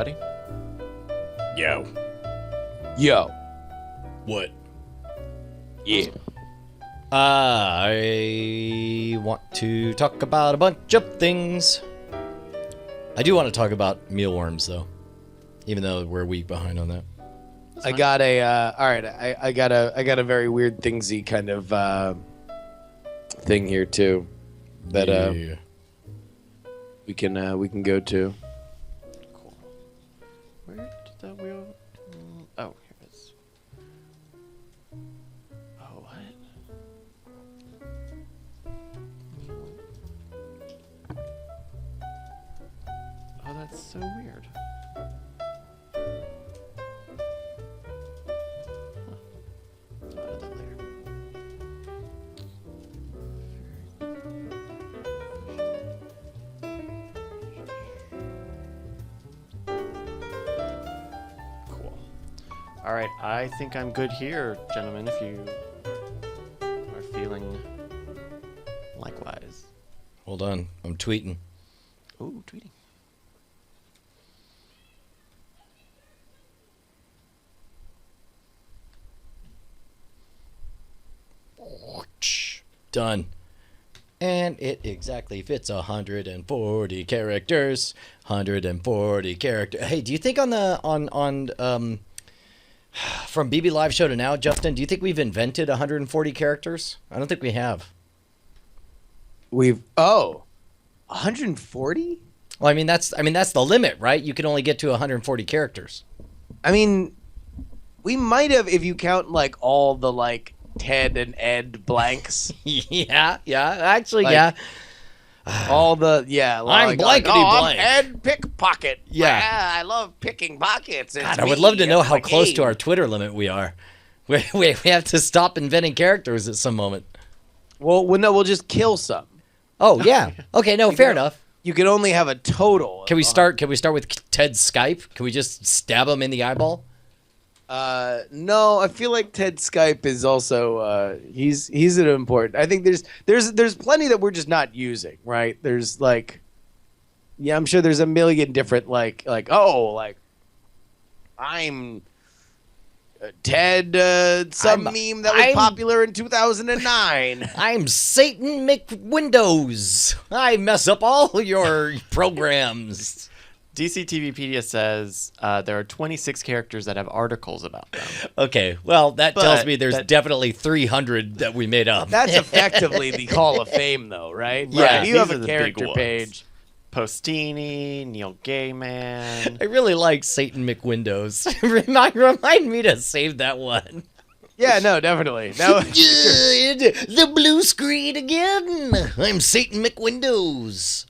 everybody. Yo. What? Yeah. I want to talk about a bunch of things. I do want to talk about mealworms, though, even though we're a week behind on that. I got a all right. I got a very weird thingsy kind of thing here too that Yeah. we can go to. Cool. Where did that wheel? Oh, here it is. Oh, what? Oh, that's so weird. Huh. I'll add that later. Cool. All right, I think I'm good here, gentlemen, if you are feeling likewise. Hold on. I'm tweeting. Ooh, tweeting. Done. And it exactly fits 140 characters. 140 characters. Hey, do you think on the from BB Live Show to now, Justin, do you think we've invented 140 characters? I don't think we have. 140? Well, I mean that's the limit, right? You can only get to 140 characters. I mean, we might have if you count like all the like Ted and Ed blanks. yeah. Actually, Like, yeah. All the I'm blankety blank. I'm Ed Pickpocket. Yeah. I love picking pockets. It's God, I would me. love to know It's how my close to game. our Twitter limit we are. We have to stop inventing characters at some moment. Well, no, we'll just kill some. Oh yeah. Okay. No, fair enough. You can only have a total. Can we start with Ted's Skype? Can we just stab him in the eyeball? No, I feel like Ted Skype is also he's an important. I think there's plenty that we're just not using, right? There's like, yeah, I'm sure there's a million different like I'm Ted some meme that was I'm- popular in 2009. I'm Satan McWindows. I mess up all your programs. DC TVpedia says there are 26 characters that have articles about them. Okay, well that tells But me there's that- definitely 300 that we made up. That's effectively the Hall of Fame, though, right? Yeah, Right. You these have are a the big character ones. page. Postini, Neil Gaiman. I really like Satan McWindows. Remind me to save that one. Yeah, no, definitely. No, The blue screen again. I'm Satan McWindows.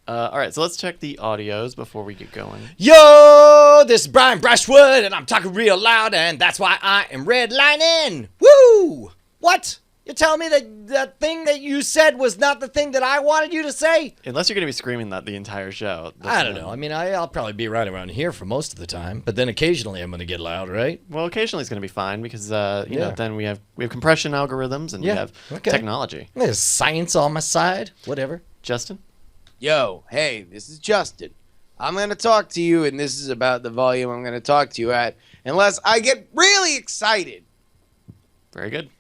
All right, so let's check the audios before we get going. Yo, this is Brian Brushwood, and I'm talking real loud, and that's why I am redlining. Woo! What? You're telling me that that thing that you said was not the thing that I wanted you to say? Unless you're going to be screaming that the entire show. I don't know. I mean, I'll probably be right around here for most of the time, but then occasionally I'm going to get loud, right? Well, occasionally it's going to be fine because you know Yeah. then we have compression algorithms and we Yeah, have okay. technology. There's science on my side. Whatever. Justin? Yo, hey, this is Justin. I'm going to talk to you, and this is about the volume I'm going to talk to you at, unless I get really excited. Very good.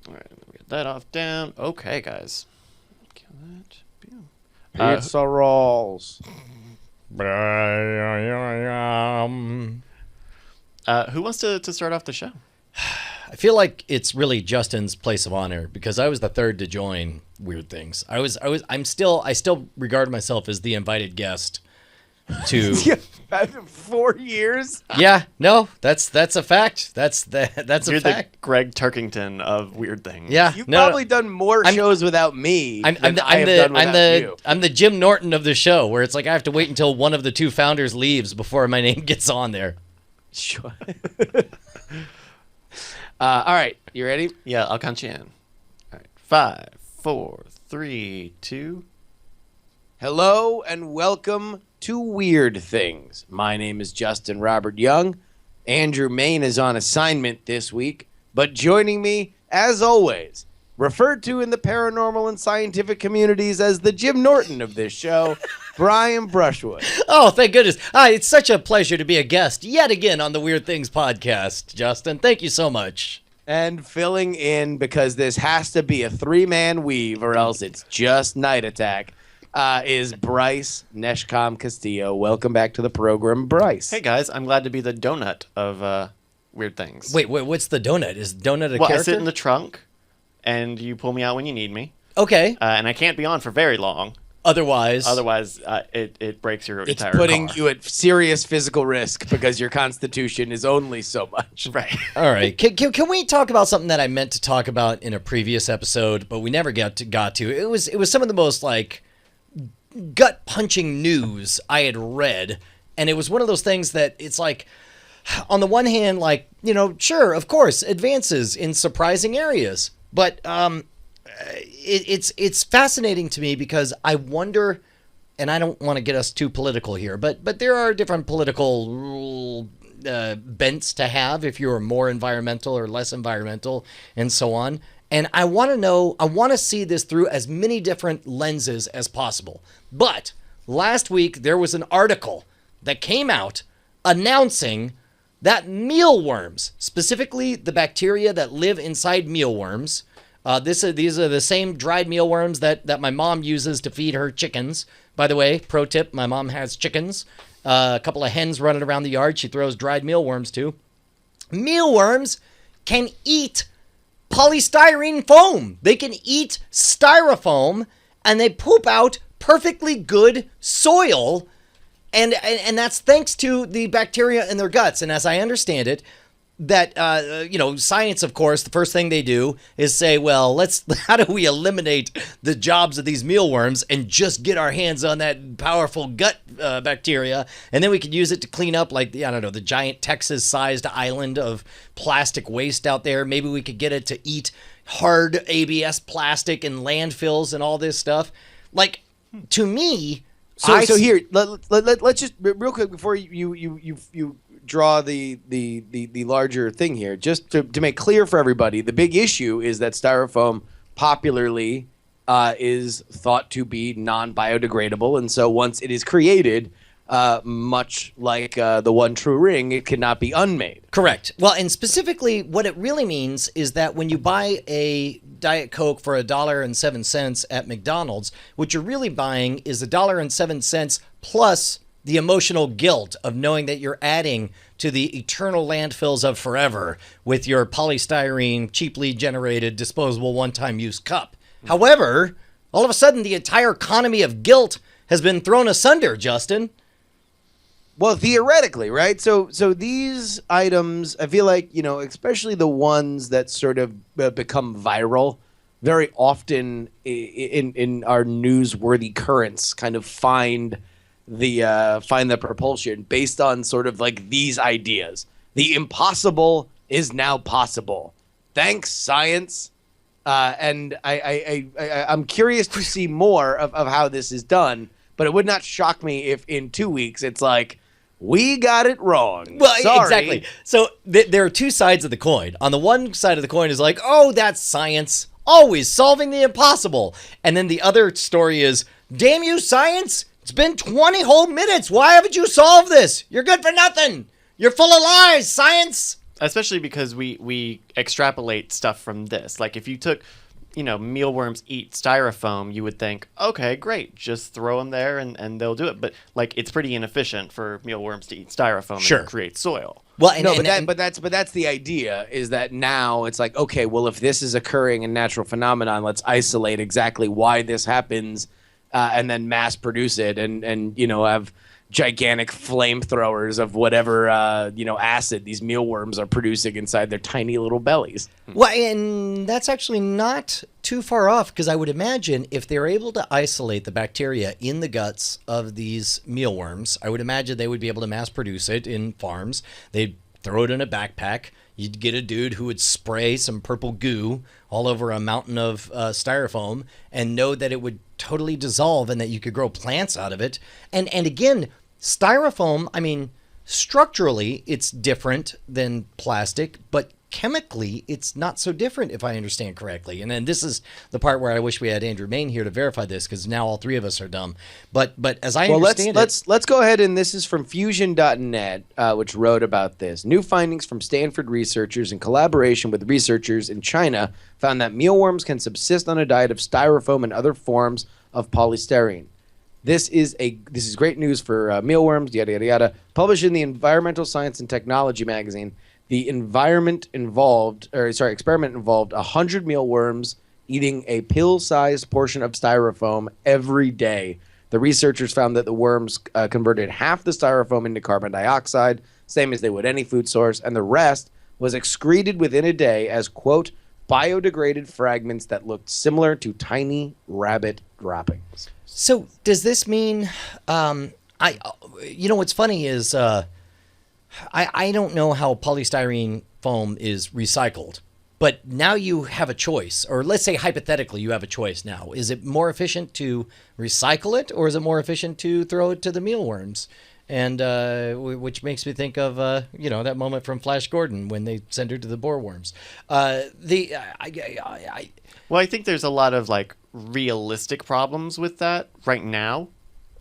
All right, let me get that off down. Okay, guys. Kill that. Boom. It's a rolls. Who wants to start off the show? I feel like it's really Justin's place of honor because I was the third to join Weird Things. I still regard myself as the invited guest to. 4 years? Yeah, no, that's a fact. That's You're a the fact. Greg Turkington of Weird Things. Yeah, You've no, probably done more shows without me I'm than I have done without you. I'm the Jim Norton of the show, where it's like I have to wait until one of the two founders leaves before my name gets on there. Sure. All right, you ready? Yeah, I'll count you in. All right. 5, 4, 3, 2. Hello and welcome to Weird Things. My name is Justin Robert Young. Andrew Main is on assignment this week, but joining me, as always, referred to in the paranormal and scientific communities as the Jim Norton of this show, Brian Brushwood. Oh, thank goodness. It's such a pleasure to be a guest yet again on the Weird Things podcast, Justin. Thank you so much. And filling in, because this has to be a 3-man weave or else it's just Night Attack, is Bryce Neshcom Castillo. Welcome back to the program, Bryce. Hey guys, I'm glad to be the donut of Weird Things. Wait, what's the donut? Is donut a Well, character? I sit in the trunk, and you pull me out when you need me. Okay. And I can't be on for very long. Otherwise, it breaks your It's entire putting car. you at serious physical risk because your constitution is only so much. Right. All right. Can we talk about something that I meant to talk about in a previous episode, but we never got to? It was some of the most like gut punching news I had read, and it was one of those things that it's like, on the one hand, like, you know, sure, of course, advances in surprising areas, but it's fascinating to me because I wonder, and I don't want to get us too political here, but there are different political bents to have if you're more environmental or less environmental and so on. And I want to know, I want to see this through as many different lenses as possible. But last week there was an article that came out announcing that mealworms, specifically the bacteria that live inside mealworms, these are the same dried mealworms that my mom uses to feed her chickens. By the way, pro tip, my mom has chickens, a couple of hens running around the yard she throws dried mealworms to. Mealworms can eat polystyrene foam. They can eat styrofoam, and they poop out perfectly good soil, and that's thanks to the bacteria in their guts. And as I understand it, that science, of course, the first thing they do is say, well, how do we eliminate the jobs of these mealworms and just get our hands on that powerful gut bacteria, and then we could use it to clean up, like, I don't know, the giant Texas-sized island of plastic waste out there. Maybe we could get it to eat hard ABS plastic in landfills and all this stuff. Like, to me, So here, let's just real quick before you draw the larger thing here, just to make clear for everybody, the big issue is that styrofoam popularly is thought to be non-biodegradable, and so once it is created, much like the One True Ring, it cannot be unmade. Correct. Well, and specifically, what it really means is that when you buy a Diet Coke for $1.07 at McDonald's, what you're really buying is $1.07 plus the emotional guilt of knowing that you're adding to the eternal landfills of forever with your polystyrene, cheaply generated, disposable one-time use cup. However, all of a sudden, the entire economy of guilt has been thrown asunder, Justin. Well, theoretically, right? So these items, I feel like, you know, especially the ones that sort of become viral, very often in our newsworthy currents, kind of find the propulsion based on sort of like these ideas. The impossible is now possible. Thanks, science. And I'm curious to see more of how this is done. But it would not shock me if in 2 weeks it's like, we got it wrong. Well, Sorry. exactly. So there are two sides of the coin. On the one side of the coin is like, oh, that's science, always solving the impossible. And then the other story is, damn you, science, it's been 20 whole minutes. Why haven't you solved this? You're good for nothing. You're full of lies, science. Especially because we extrapolate stuff from this. Like if you took, mealworms eat styrofoam, you would think, okay, great, just throw them there and they'll do it. But like it's pretty inefficient for mealworms to eat styrofoam Sure. and create soil. Well, but that's the idea, is that now it's like, okay, well, if this is occurring in natural phenomenon, let's isolate exactly why this happens, and then mass produce it, and have gigantic flamethrowers of whatever acid these mealworms are producing inside their tiny little bellies. Well, and that's actually not too far off, because I would imagine if they're able to isolate the bacteria in the guts of these mealworms, I would imagine they would be able to mass produce it in farms. They'd throw it in a backpack. You'd get a dude who would spray some purple goo all over a mountain of styrofoam and know that it would totally dissolve and that you could grow plants out of it. And again, styrofoam, I mean, structurally, it's different than plastic, but chemically, it's not so different, if I understand correctly. And then this is the part where I wish we had Andrew Main here to verify this, because now all three of us are dumb. But as I understand let's go ahead, and this is from Fusion.net, which wrote about this. New findings from Stanford researchers in collaboration with researchers in China found that mealworms can subsist on a diet of styrofoam and other forms of polystyrene. This is great news for mealworms, yada, yada, yada. Published in the Environmental Science and Technology magazine, the experiment involved 100 mealworms eating a pill-sized portion of styrofoam every day. The researchers found that the worms converted half the styrofoam into carbon dioxide, same as they would any food source, and the rest was excreted within a day as, quote, biodegraded fragments that looked similar to tiny rabbit droppings. So does this mean, what's funny is, I don't know how polystyrene foam is recycled, but now you have a choice, or let's say hypothetically you have a choice now. Is it more efficient to recycle it, or is it more efficient to throw it to the mealworms? And which makes me think of that moment from Flash Gordon when they send her to the boerworms. Well, I think there's a lot of like realistic problems with that right now,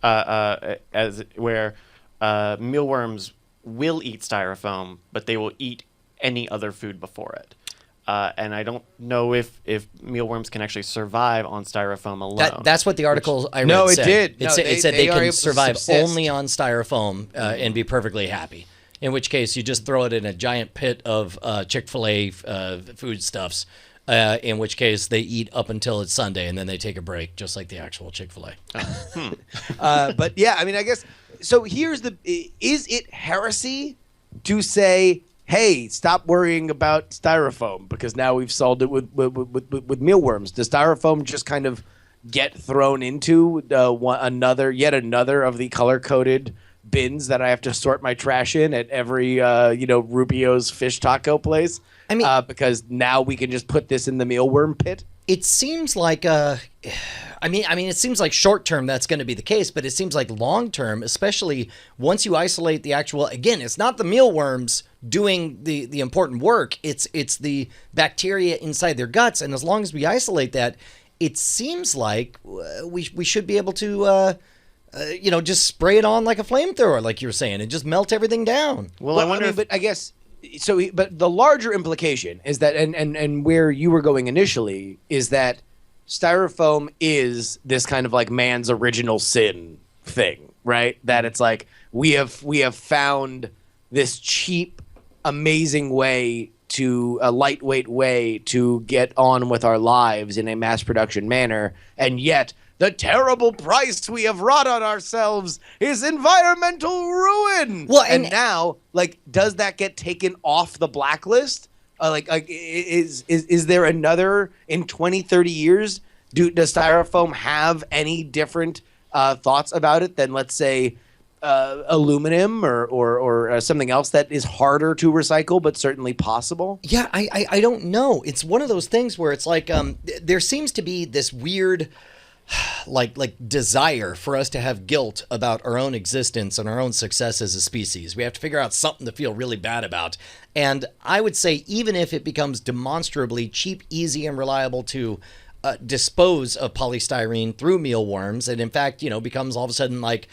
as where mealworms will eat styrofoam, but they will eat any other food before it. And I don't know if mealworms can actually survive on styrofoam alone. That's what the article I read said. It said they can survive only on styrofoam and be perfectly happy. In which case, you just throw it in a giant pit of Chick-fil-A foodstuffs, in which case they eat up until it's Sunday, and then they take a break, just like the actual Chick-fil-A. But yeah, I mean, I guess, so is it heresy to say, hey, stop worrying about styrofoam because now we've solved it with mealworms? Does styrofoam just kind of get thrown into yet another of the color-coded bins that I have to sort my trash in at every Rubio's fish taco place? I mean, because now we can just put this in the mealworm pit. It seems like it seems like short term that's going to be the case, but it seems like long term, especially once you isolate the actual, again, it's not the mealworms doing the important work, it's the bacteria inside their guts, and as long as we isolate that, it seems like we should be able to just spray it on like a flamethrower, like you were saying, and just melt everything down. Well, I wonder, but I guess. So, but the larger implication is that, and where you were going initially, is that styrofoam is this kind of like man's original sin thing, right? That it's like we have found this cheap, amazing way a lightweight way to get on with our lives in a mass production manner, and yet the terrible price we have wrought on ourselves is environmental ruin. Well, and now, does that get taken off the blacklist? Is there another in 20, 30 years? Does styrofoam have any different thoughts about it than, let's say, aluminum or something else that is harder to recycle but certainly possible? Yeah, I don't know. It's one of those things where it's like there seems to be this weird like desire for us to have guilt about our own existence and our own success as a species. We have to figure out something to feel really bad about. And I would say even if it becomes demonstrably cheap, easy, and reliable to dispose of polystyrene through mealworms, and in fact, becomes all of a sudden like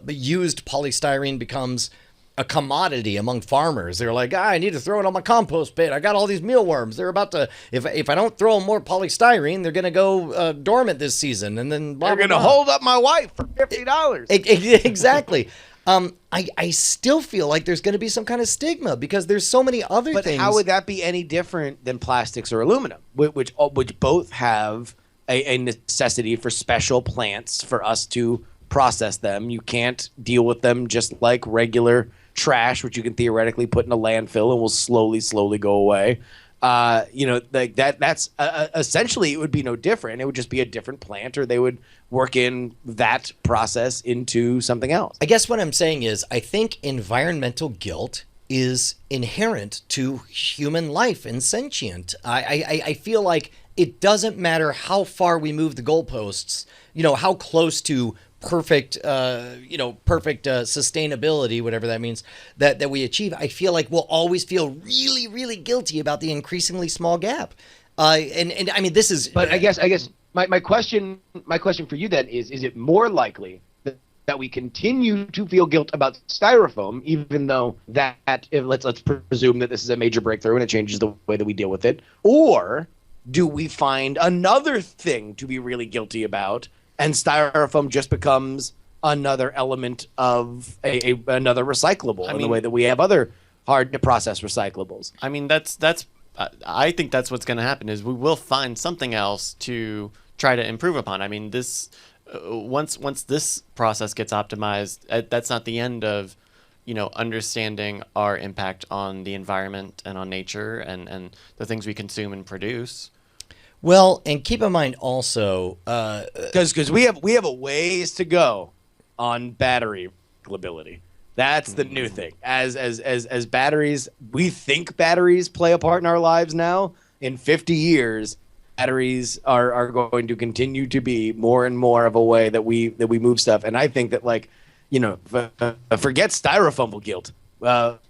used polystyrene becomes a commodity among farmers. They're like, I need to throw it on my compost pit. I got all these mealworms. They're about to, if I don't throw them more polystyrene, they're going to go dormant this season. And then they're going to hold up my wife for $50. Exactly. I still feel like there's going to be some kind of stigma because there's so many other things. But how would that be any different than plastics or aluminum, which both have a necessity for special plants for us to process them? You can't deal with them just like regular trash, which you can theoretically put in a landfill and will slowly go away. That's essentially, it would be no different. It would just be a different plant, or they would work in that process into something else. I guess what I'm saying is I think environmental guilt is inherent to human life and sentient. I feel like it doesn't matter how far we move the goalposts, how close to perfect, perfect sustainability, whatever that means, that we achieve, I feel like we'll always feel really, really guilty about the increasingly small gap. And I mean, this is. But I guess my question for you then is it more likely that we continue to feel guilt about styrofoam, even though let's presume that this is a major breakthrough and it changes the way that we deal with it, or do we find another thing to be really guilty about, and styrofoam just becomes another element of another recyclable in the way that we have other hard to process recyclables? I mean, I think that's what's going to happen is we will find something else to try to improve upon. I mean, this once this process gets optimized, that's not the end of, understanding our impact on the environment and on nature and the things we consume and produce. Well, and keep in mind also, because we have a ways to go on battery reliability. That's the new thing. As batteries, we think batteries play a part in our lives now. In 50 years, batteries are going to continue to be more and more of a way that we move stuff. And I think that, forget styrofoam guilt.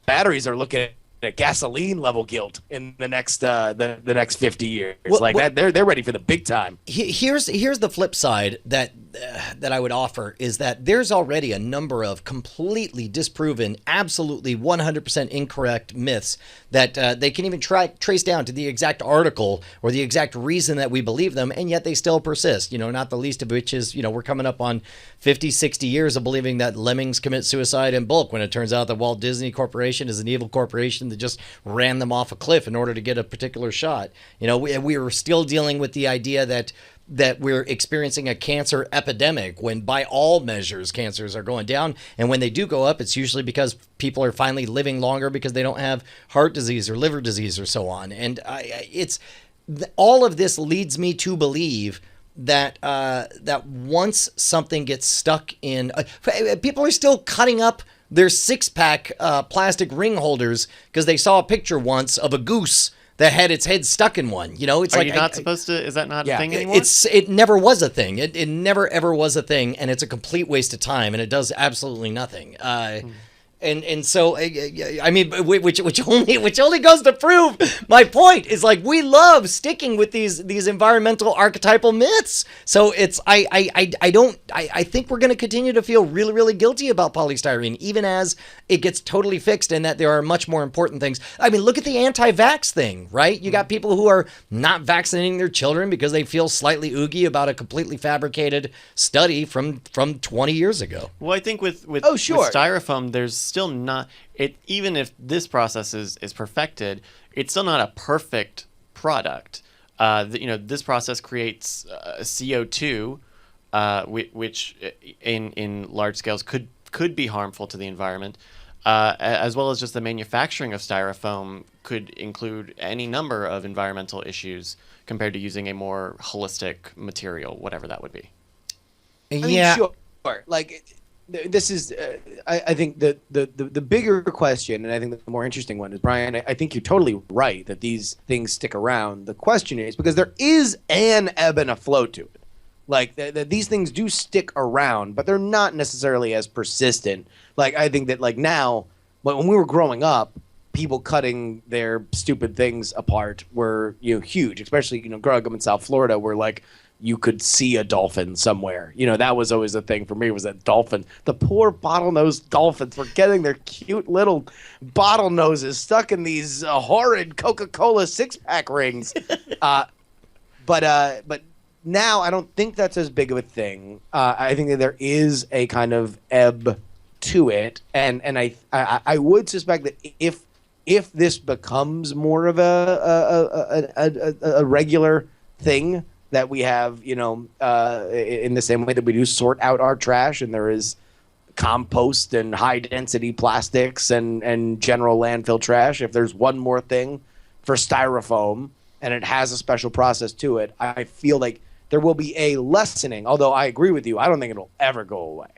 Batteries are looking at gasoline level guilt in the next the next 50 years. They're ready for the big time. Here's the flip side that I would offer is that there's already a number of completely disproven, absolutely 100% incorrect myths that they can even trace down to the exact article or the exact reason that we believe them, and yet they still persist. Not the least of which is, we're coming up on 50, 60 years of believing that lemmings commit suicide in bulk, when it turns out that Walt Disney Corporation is an evil corporation that just ran them off a cliff in order to get a particular shot. We were still dealing with the idea that we're experiencing a cancer epidemic, when by all measures cancers are going down, and when they do go up, it's usually because people are finally living longer because they don't have heart disease or liver disease or so on. And all of this leads me to believe that once something gets stuck in, people are still cutting up their six-pack plastic ring holders because they saw a picture once of a goose that had its head stuck in one. It's Are you not supposed to? Is that not a thing anymore? It never was a thing. It never ever was a thing, and it's a complete waste of time, and it does absolutely nothing. And so, I mean, which only goes to prove my point is, we love sticking with these environmental archetypal myths. So I think we're going to continue to feel really, really guilty about polystyrene, even as it gets totally fixed, and that there are much more important things. I mean, look at the anti-vax thing, right? You got people who are not vaccinating their children because they feel slightly oogie about a completely fabricated study from 20 years ago. Well, I think with styrofoam, there's still not it. Even if this process is perfected, it's still not a perfect product. This process creates CO2, which in large scales could be harmful to the environment, as well as just the manufacturing of styrofoam could include any number of environmental issues compared to using a more holistic material, whatever that would be. Yeah, sure. This is, I think the bigger question, and I think the more interesting one is, Brian, I think you're totally right that these things stick around. The question is, because there is an ebb and a flow to it. These things do stick around, but they're not necessarily as persistent. I think that now, when we were growing up, people cutting their stupid things apart were huge, especially growing up in South Florida, where you could see a dolphin somewhere. That was always a thing for me, was that dolphin. The poor bottlenose dolphins were getting their cute little bottle noses stuck in these horrid Coca-Cola six-pack rings. But now I don't think that's as big of a thing. I think that there is a kind of ebb to it, and I would suspect that if this becomes more of a regular thing, that we have, in the same way that we do sort out our trash, and there is compost and high-density plastics and general landfill trash. If there's one more thing for styrofoam and it has a special process to it, I feel like there will be a lessening, although I agree with you. I don't think it'll ever go away.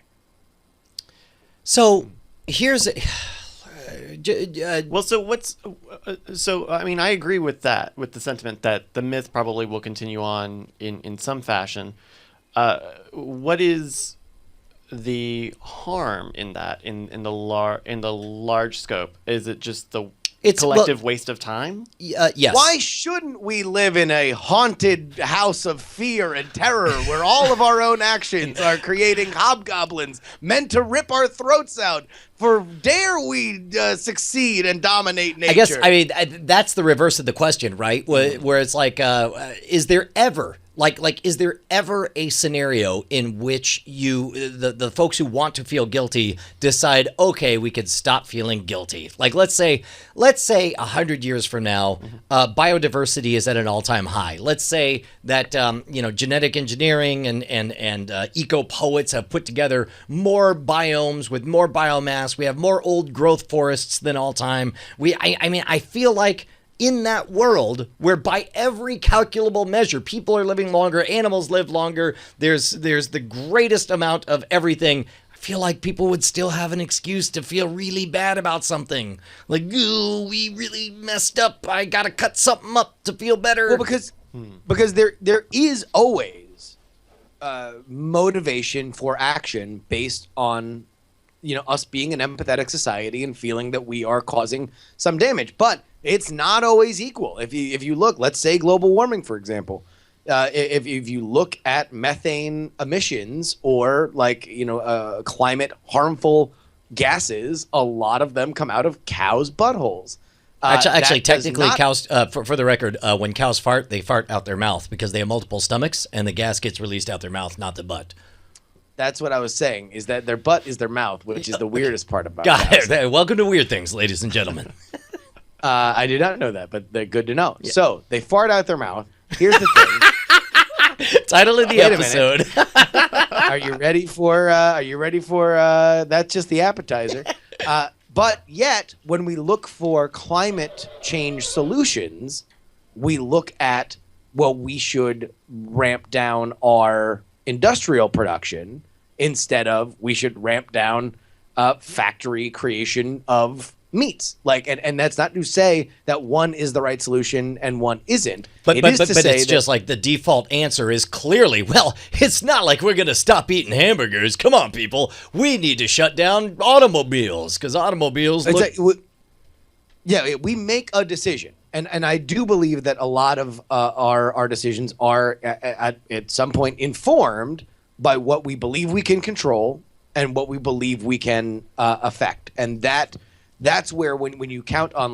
So here's... I mean, I agree with that, with the sentiment that the myth probably will continue on in some fashion. What is the harm in that in the large scope? Is it just the It's collective waste of time? Yes. Why shouldn't we live in a haunted house of fear and terror where all of our own actions are creating hobgoblins meant to rip our throats out? For dare we succeed and dominate nature? I guess, I mean, that's the reverse of the question, right? Where it's like, is there ever... is there ever a scenario in which the folks who want to feel guilty decide, okay, we could stop feeling guilty? Like, let's say 100 years from now, biodiversity is at an all-time high. Let's say that, genetic engineering and eco-poets have put together more biomes with more biomass. We have more old growth forests than all time. I feel like, in that world where by every calculable measure, people are living longer, animals live longer, there's the greatest amount of everything, I feel like people would still have an excuse to feel really bad about something. Like, ooh, we really messed up. I got to cut something up to feel better. Well, because there is always motivation for action based on us being an empathetic society and feeling that we are causing some damage. But it's not always equal. If you look, let's say global warming, for example, if you look at methane emissions or climate harmful gases, a lot of them come out of cows' buttholes. Actually, technically, cows. For the record, when cows fart, they fart out their mouth because they have multiple stomachs, and the gas gets released out their mouth, not the butt. That's what I was saying. Is that their butt is their mouth, which is the weirdest part about cows. it. Welcome to Weird Things, ladies and gentlemen. I did not know that, but they're good to know. Yeah. So they fart out their mouth. Here's the thing. Title of the episode. Are you ready for? That's just the appetizer. But yet, when we look for climate change solutions, we look at we should ramp down our industrial production instead of we should ramp down factory creation of meats. And that's not to say that one is the right solution and one isn't. But it's just like the default answer is clearly, well, it's not like we're going to stop eating hamburgers. Come on, people. We need to shut down automobiles because automobiles we make a decision. And I do believe that a lot of our decisions are at some point informed by what we believe we can control and what we believe we can affect. And that's where when you count on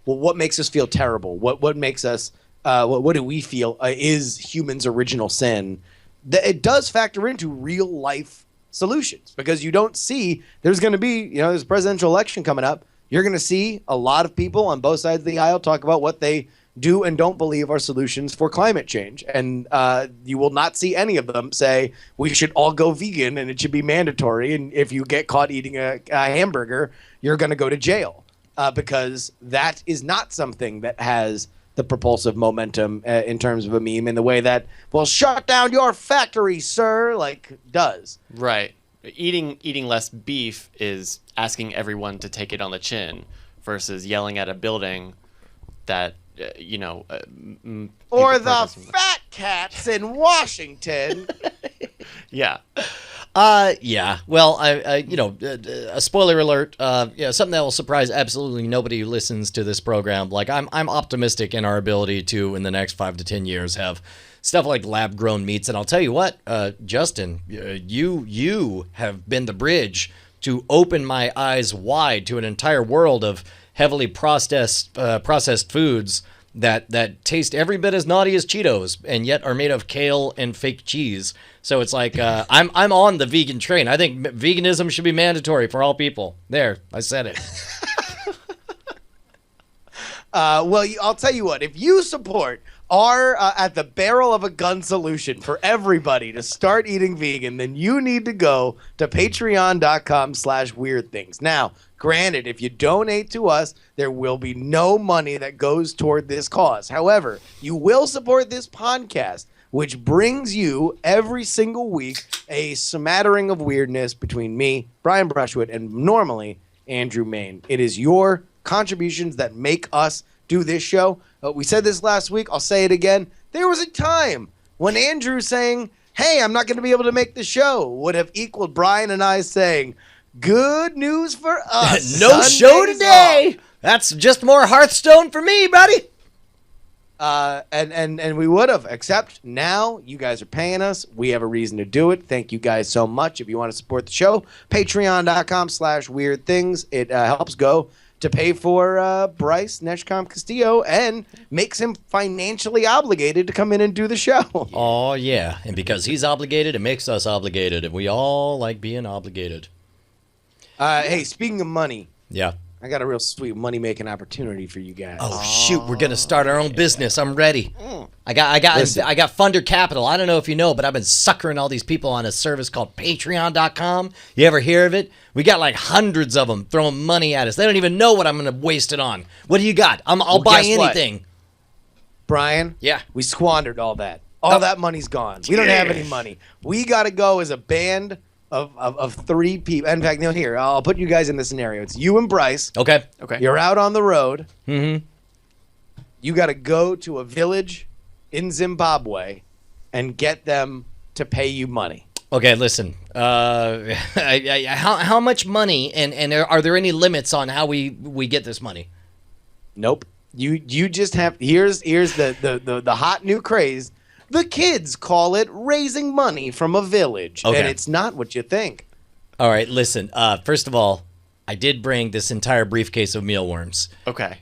what makes us feel terrible? What makes us what do we feel is humans' original sin? It does factor into real life solutions because you don't see there's going to be there's a presidential election coming up. You're going to see a lot of people on both sides of the aisle talk about what they do and don't believe are solutions for climate change. And you will not see any of them say we should all go vegan and it should be mandatory. And if you get caught eating a hamburger, you're going to go to jail because that is not something that has the propulsive momentum in terms of a meme in the way that, well, shut down your factory, sir, does. Right. Eating less beef is asking everyone to take it on the chin versus yelling at a building that or the fat cats in Washington. Yeah. Yeah. Well, a spoiler alert. Something that will surprise absolutely nobody who listens to this program. I'm optimistic in our ability to, in the next 5 to 10 years, have stuff like lab-grown meats. And I'll tell you what, Justin, you have been the bridge to open my eyes wide to an entire world of heavily processed foods that taste every bit as naughty as Cheetos and yet are made of kale and fake cheese. So it's like I'm on the vegan train. I think veganism should be mandatory for all people. There, I said it. I'll tell you what. If you support our at the barrel of a gun solution for everybody to start eating vegan, then you need to go to patreon.com/weirdthings. Now, granted, if you donate to us, there will be no money that goes toward this cause. However, you will support this podcast, which brings you every single week a smattering of weirdness between me, Brian Brushwood, and normally Andrew Main. It is your contributions that make us do this show. We said this last week. I'll say it again. There was a time when Andrew saying hey, I'm not going to be able to make the show, would have equaled Brian and I saying, good news for us. No show Sunday's today. That's just more Hearthstone for me, buddy. And we would have, except now you guys are paying us. We have a reason to do it. Thank you guys so much. If you want to support the show, patreon.com/weirdthings. It helps go to pay for Bryce Neshcom Castillo and makes him financially obligated to come in and do the show. Oh, yeah. And because he's obligated, it makes us obligated. And we all like being obligated. Hey, speaking of money, Yeah. I got a real sweet money-making opportunity for you guys. Oh, shoot. We're going to start our own business. I'm ready. I got funder capital. I don't know if you know, but I've been suckering all these people on a service called patreon.com. You ever hear of it? We got like hundreds of them throwing money at us. They don't even know what I'm going to waste it on. What do you got? I'll buy guess what? anything. Brian? Yeah. We squandered all that. All that money's gone. We don't have any money. We got to go as a band of 3 people. In fact, here, I'll put you guys in the scenario. It's you and Bryce. Okay. You're out on the road. Mm-hmm. You got to go to a village in Zimbabwe and get them to pay you money. Okay, listen. How much money, and are there any limits on how we get this money? Nope. You just have. Here's the hot new craze. The kids call it raising money from a village, Okay. and it's not what you think. All right, listen. First of all, I did bring this entire briefcase of mealworms. Okay.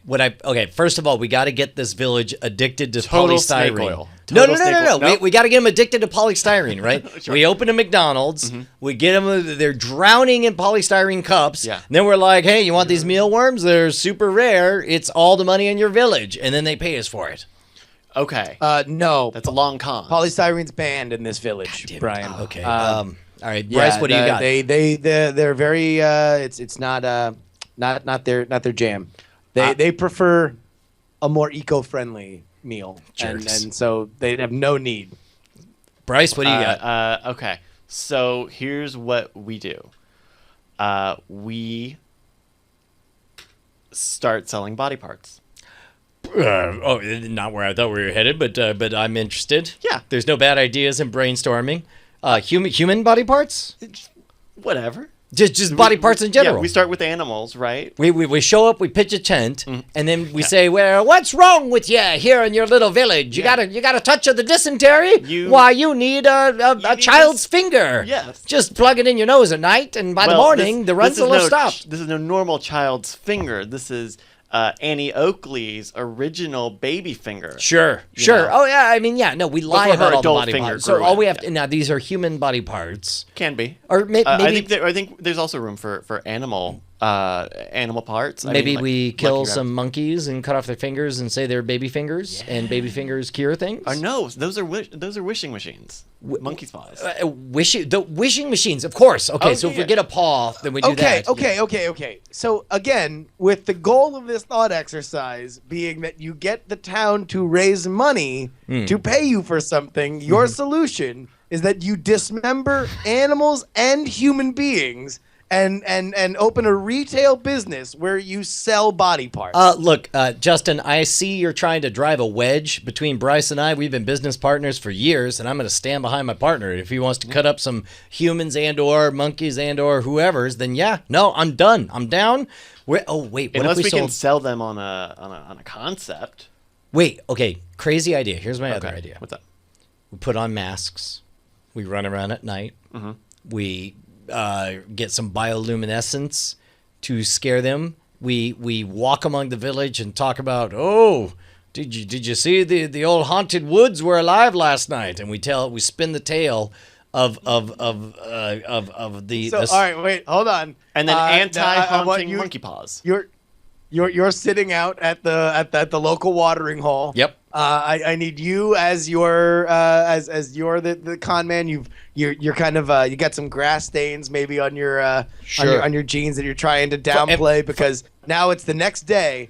First of all, we got to get this village addicted to Total polystyrene. snake oil. No. Total snake oil. Nope. We got to get them addicted to polystyrene, right? Sure. We open a McDonald's. We get them. They're drowning in polystyrene cups. Yeah. And then we're like, hey, you want these mealworms? They're super rare. It's all the money in your village. And then they pay us for it. Okay. No. That's a long con. Polystyrene's banned in this village, Brian. Okay. Um, all right, Bryce, what do you got? They're very it's not their jam. They prefer a more eco-friendly meal, and so they have no need. Bryce, what do you got? Okay. So here's what we do. We start selling body parts. Not where I thought we were headed, but I'm interested. Yeah. There's no bad ideas in brainstorming. Human body parts? Whatever. Just body parts in general. Yeah, we start with animals, right? We show up, we pitch a tent, and then we say, "Well, what's wrong with you here in your little village? You got a touch of the dysentery? Why, you need a child's finger. Yes. Just plug it in your nose at night, and by the morning, the runs will stop." This is no normal child's finger. This is Annie Oakley's original baby finger. Sure. know? Oh yeah, I mean, yeah. No, we lie for her about all the adult body finger parts. So grew all in, we have to now these are human body parts, Can be. or maybe I think there's also room for animal parts. maybe we kill monkey some monkeys and cut off their fingers and say they're baby fingers, and baby fingers cure things. No, those are wishing machines. Monkey's paws. The wishing machines, of course. Okay, so if we yeah. get a paw, then we do that. Okay. So again, with the goal of this thought exercise being that you get the town to raise money to pay you for something, your solution is that you dismember animals and human beings and open a retail business where you sell body parts. Look, Justin, I see you're trying to drive a wedge between Bryce and I. We've been business partners for years, and I'm going to stand behind my partner. If he wants to cut up some humans and or monkeys and or whoever's, then yeah, no, I'm done. I'm down. What Unless if we can sell them on a concept. Wait, okay, crazy idea. Here's my other idea. What's up? We put on masks. We run around at night. We get some bioluminescence to scare them. We walk among the village and talk about, did you see the old haunted woods were alive last night? And we spin the tale of the. All right, wait, hold on. And then anti-haunting you- monkey paws. You're sitting out at the local watering hole. Yep. I need you as your as you're the con man. You're kind of you got some grass stains maybe on your on your jeans that you're trying to downplay because now it's the next day.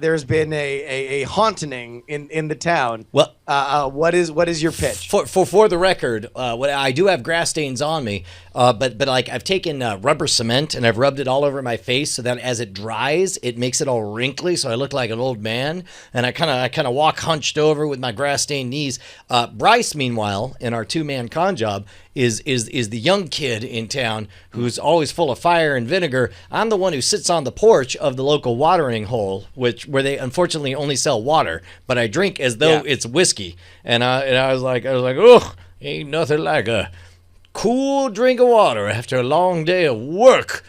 There's been a haunting in the town. Well, what is your pitch? For the record, what I do have grass stains on me, but like I've taken rubber cement and I've rubbed it all over my face so that as it dries, it makes it all wrinkly, so I look like an old man. And I kind of walk hunched over with my grass-stained knees. Bryce, meanwhile, in our two-man con job, is the young kid in town who's always full of fire and vinegar. I'm the one who sits on the porch of the local watering hole, where they unfortunately only sell water, but I drink as though it's whiskey. And I was like, ugh, ain't nothing like a cool drink of water after a long day of work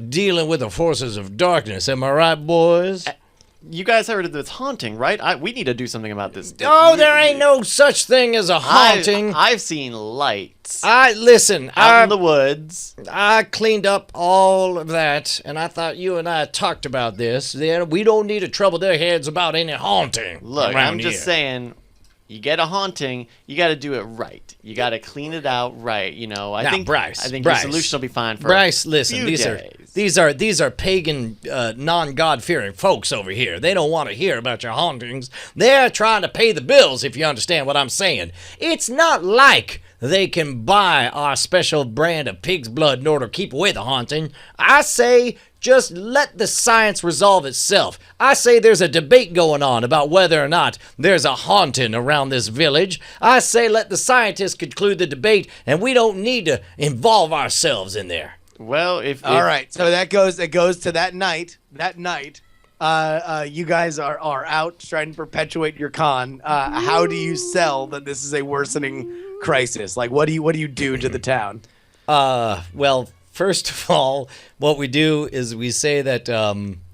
dealing with the forces of darkness. Am I right, boys? You guys heard of this haunting, right? We need to do something about this. Oh, there ain't no such thing as a haunting. I've seen lights. Listen, out in the woods. I cleaned up all of that, and I thought you and I talked about this. Then we don't need to trouble their heads about any haunting. Look, I'm just saying, you get a haunting, you got to do it right. You got to clean it out right. You know, I think Bryce, your solution will be fine for Bryce. a Listen, few days. these are pagan, non-God-fearing folks over here. They don't want to hear about your hauntings. They're trying to pay the bills, if you understand what I'm saying. It's not like they can buy our special brand of pig's blood in order to keep away the haunting. I say just let the science resolve itself. I say there's a debate going on about whether or not there's a haunting around this village. I say let the scientists conclude the debate, and we don't need to involve ourselves in there. Well, all right, so it goes to that night. You guys are out trying to perpetuate your con. How do you sell that this is a worsening crisis? Like, what do you do to the town? Well, first of all, what we do is we say that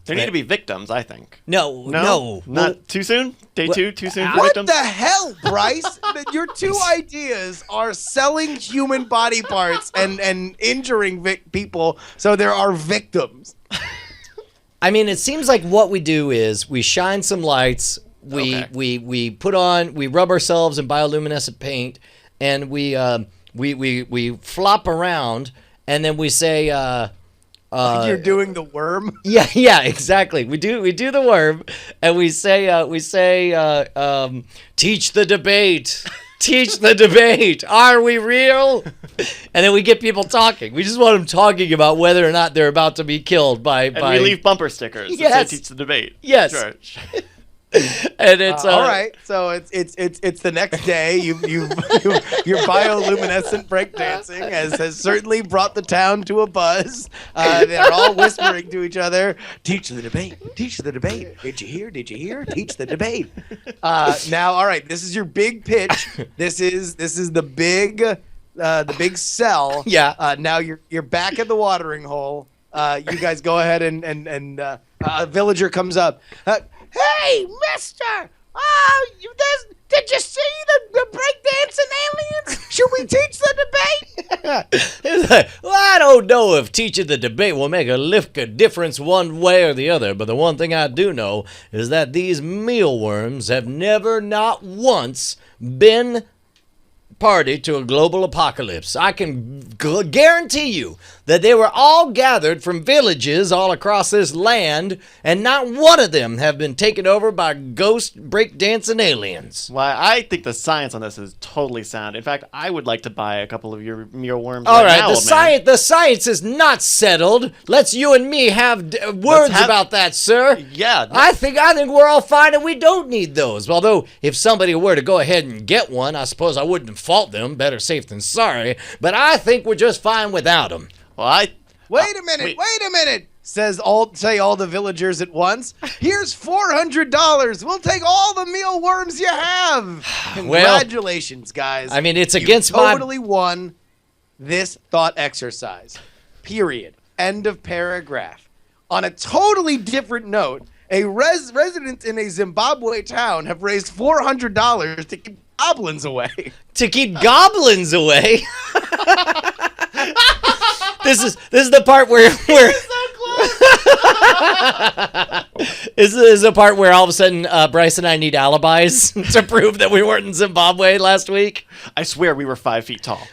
there need to be victims, I think. No. Not too soon? Day two, too soon for What victims? the hell, Bryce? Your two ideas are selling human body parts and injuring people, so there are victims. I mean, it seems like what we do is we shine some lights, we rub ourselves in bioluminescent paint, and we flop around, and then we say like you're doing the worm. Yeah, exactly. We do the worm, and we say teach the debate. Teach the debate. Are we real? And then we get people talking. We just want them talking about whether or not they're about to be killed by. And we leave bumper stickers that say teach the debate. Yes. Sure. And it's all right. So it's the next day. Your bioluminescent breakdancing has certainly brought the town to a buzz. They're all whispering to each other. Teach the debate. Teach the debate. Did you hear? Did you hear? Teach the debate. Now, all right. This is your big pitch. This is the big sell. Yeah. Now you're back at the watering hole. You guys go ahead and a villager comes up. Hey, mister! Did you see the breakdancing aliens? Should we teach the debate? Well, I don't know if teaching the debate will make a difference one way or the other, but the one thing I do know is that these mealworms have never, not once, been party to a global apocalypse. I can guarantee you that they were all gathered from villages all across this land, and not one of them have been taken over by ghost breakdancing aliens. Why, I think the science on this is totally sound. In fact, I would like to buy a couple of your mealworms all right, now, the science is not settled. Let's you and me have words about that, sir. Yeah. I think we're all fine, and we don't need those. Although, if somebody were to go ahead and get one, I suppose I wouldn't fault them. Better safe than sorry. But I think we're just fine without them. Well, Wait a minute. Say all the villagers at once. Here's $400. We'll take all the mealworms you have. Congratulations, guys. I mean, it's you against totally won this thought exercise. Period. End of paragraph. On a totally different note, a residents in a Zimbabwe town have raised $400 to keep goblins away. To keep goblins away? This is the part where This is the part where all of a sudden Bryce and I need alibis to prove that we weren't in Zimbabwe last week. I swear we were 5 feet tall.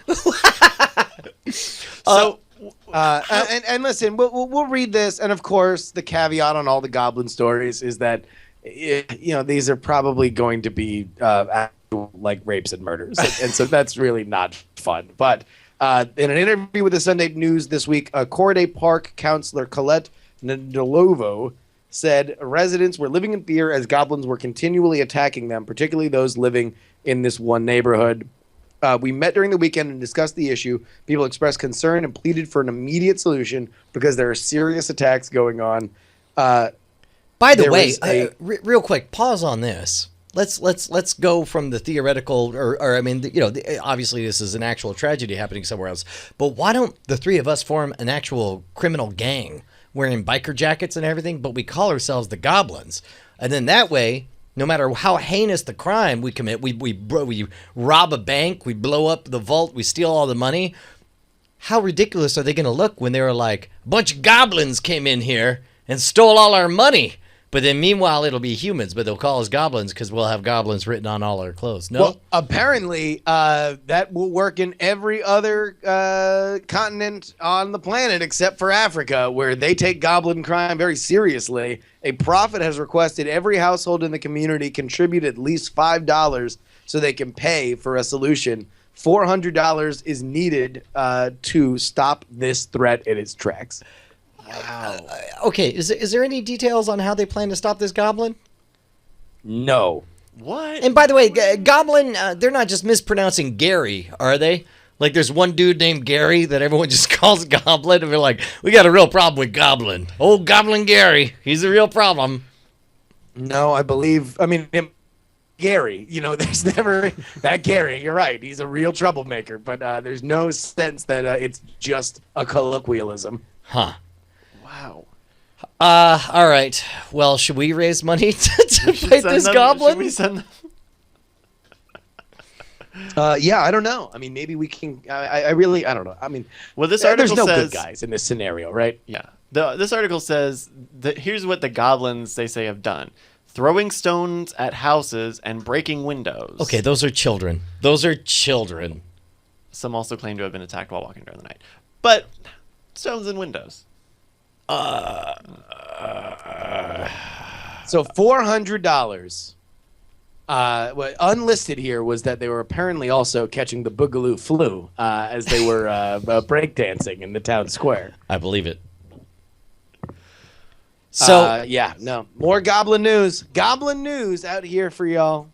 And listen, we'll read this, and of course, the caveat on all the goblin stories is that these are probably going to be like rapes and murders, and so that's really not fun. But in an interview with the Sunday News this week, Corday Park counselor Colette Ndolovo said residents were living in fear as goblins were continually attacking them, particularly those living in this one neighborhood. We met during the weekend and discussed the issue. People expressed concern and pleaded for an immediate solution because there are serious attacks going on. By the There way, was a- real quick, pause on this. Let's go from the theoretical, or I mean, obviously this is an actual tragedy happening somewhere else. But why don't the three of us form an actual criminal gang, wearing biker jackets and everything, but we call ourselves the Goblins, and then that way, no matter how heinous the crime we commit, we rob a bank, we blow up the vault, we steal all the money. How ridiculous are they going to look when they're like, a bunch of goblins came in here and stole all our money? But then meanwhile, it'll be humans, but they'll call us goblins because we'll have goblins written on all our clothes. No? Well, apparently, that will work in every other continent on the planet except for Africa, where they take goblin crime very seriously. A prophet has requested every household in the community contribute at least $5 so they can pay for a solution. $400 is needed to stop this threat in its tracks. Wow. Okay, is there any details on how they plan to stop this goblin? No. What? And by the way, goblin, they're not just mispronouncing Gary, are they? Like there's one dude named Gary that everyone just calls Goblin, and we're like, we got a real problem with Goblin. Old Goblin Gary, he's a real problem. No, I believe, him, Gary, there's never that Gary. You're right. He's a real troublemaker, but there's no sense that it's just a colloquialism. Huh. Wow. All right. Well, should we raise money to fight this goblin? Should we send them? Yeah, I don't know. Maybe we can. I don't know. Well, this there's article no says good guys in this scenario, right? Yeah. This article says that here's what the goblins, they say, have done: throwing stones at houses and breaking windows. Okay, those are children. Those are children. Some also claim to have been attacked while walking during the night. But stones and windows. So $400. What unlisted here was that they were apparently also catching the boogaloo flu as they were breakdancing in the town square. I believe it. So yeah, no more goblin news. Goblin news out here for y'all.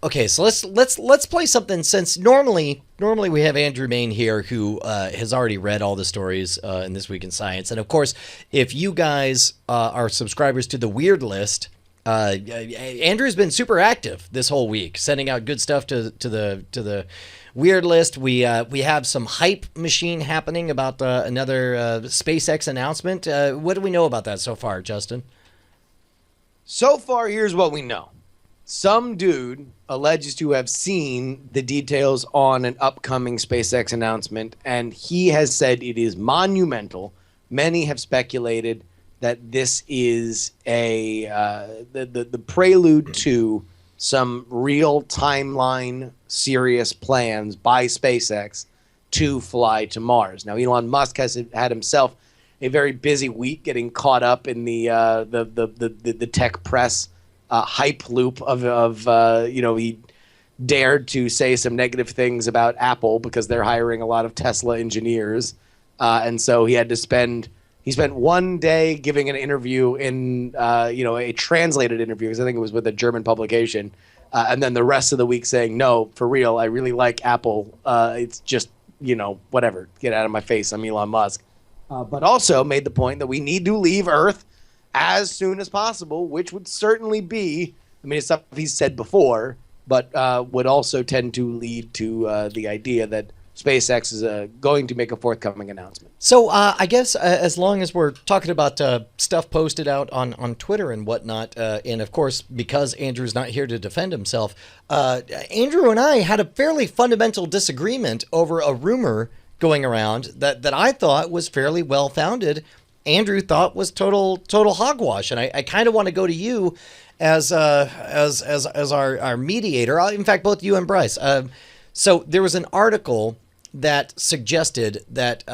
Okay, so let's play something, since normally we have Andrew Main here, who has already read all the stories in This Week in Science, and of course, if you guys are subscribers to the Weird List, Andrew's been super active this whole week, sending out good stuff to the Weird List. We have some hype machine happening about another SpaceX announcement. What do we know about that so far, Justin? So far, here's what we know. Some dude alleges to have seen the details on an upcoming SpaceX announcement, and he has said it is monumental. Many have speculated that this is the prelude to some real timeline, serious plans by SpaceX to fly to Mars. Now, Elon Musk has had himself a very busy week getting caught up in the tech press hype loop of he dared to say some negative things about Apple because they're hiring a lot of Tesla engineers, and so he spent one day giving an interview in a translated interview, because I think it was with a German publication, and then the rest of the week saying, no, for real, I really like Apple, it's just whatever, get out of my face, I'm Elon Musk, but also made the point that we need to leave Earth as soon as possible, which would certainly be, it's stuff he's said before, but would also tend to lead to the idea that SpaceX is going to make a forthcoming announcement. So I guess as long as we're talking about stuff posted out on Twitter and whatnot, and of course, because Andrew's not here to defend himself, Andrew and I had a fairly fundamental disagreement over a rumor going around that I thought was fairly well-founded. Andrew thought was total hogwash, and I kind of want to go to you as our mediator. In fact, both you and Bryce. So there was an article that suggested that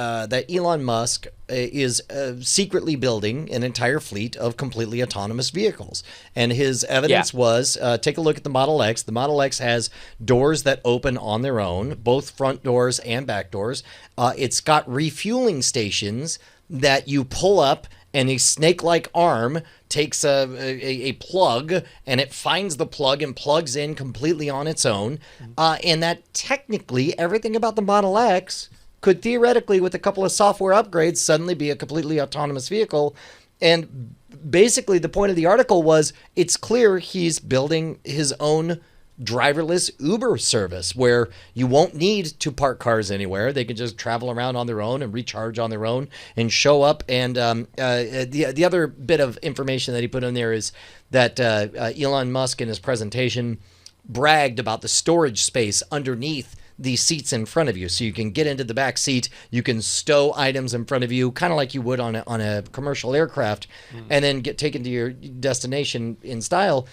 Elon Musk is secretly building an entire fleet of completely autonomous vehicles, and his evidence was take a look at the Model X. The Model X has doors that open on their own, both front doors and back doors. It's got refueling stations that you pull up and a snake-like arm takes a plug, and it finds the plug and plugs in completely on its own. And that technically everything about the Model X could theoretically, with a couple of software upgrades, suddenly be a completely autonomous vehicle. And basically the point of the article was it's clear he's building his own driverless Uber service where you won't need to park cars anywhere. They can just travel around on their own and recharge on their own and show up. And the other bit of information that he put in there is that Elon Musk in his presentation bragged about the storage space underneath the seats in front of you. So you can get into the back seat, you can stow items in front of you, kind of like you would on a commercial aircraft, and then get taken to your destination in style.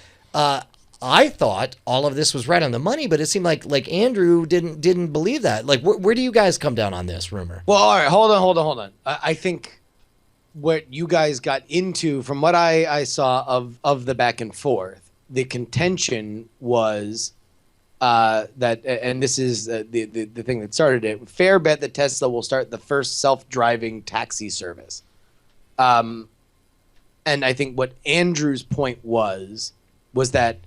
I thought all of this was right on the money, but it seemed like Andrew didn't believe that. Like, where do you guys come down on this rumor? Well, all right, hold on. I think what you guys got into, from what I saw of the back and forth, the contention was that, and this is the thing that started it, fair bet that Tesla will start the first self-driving taxi service. And I think what Andrew's point was that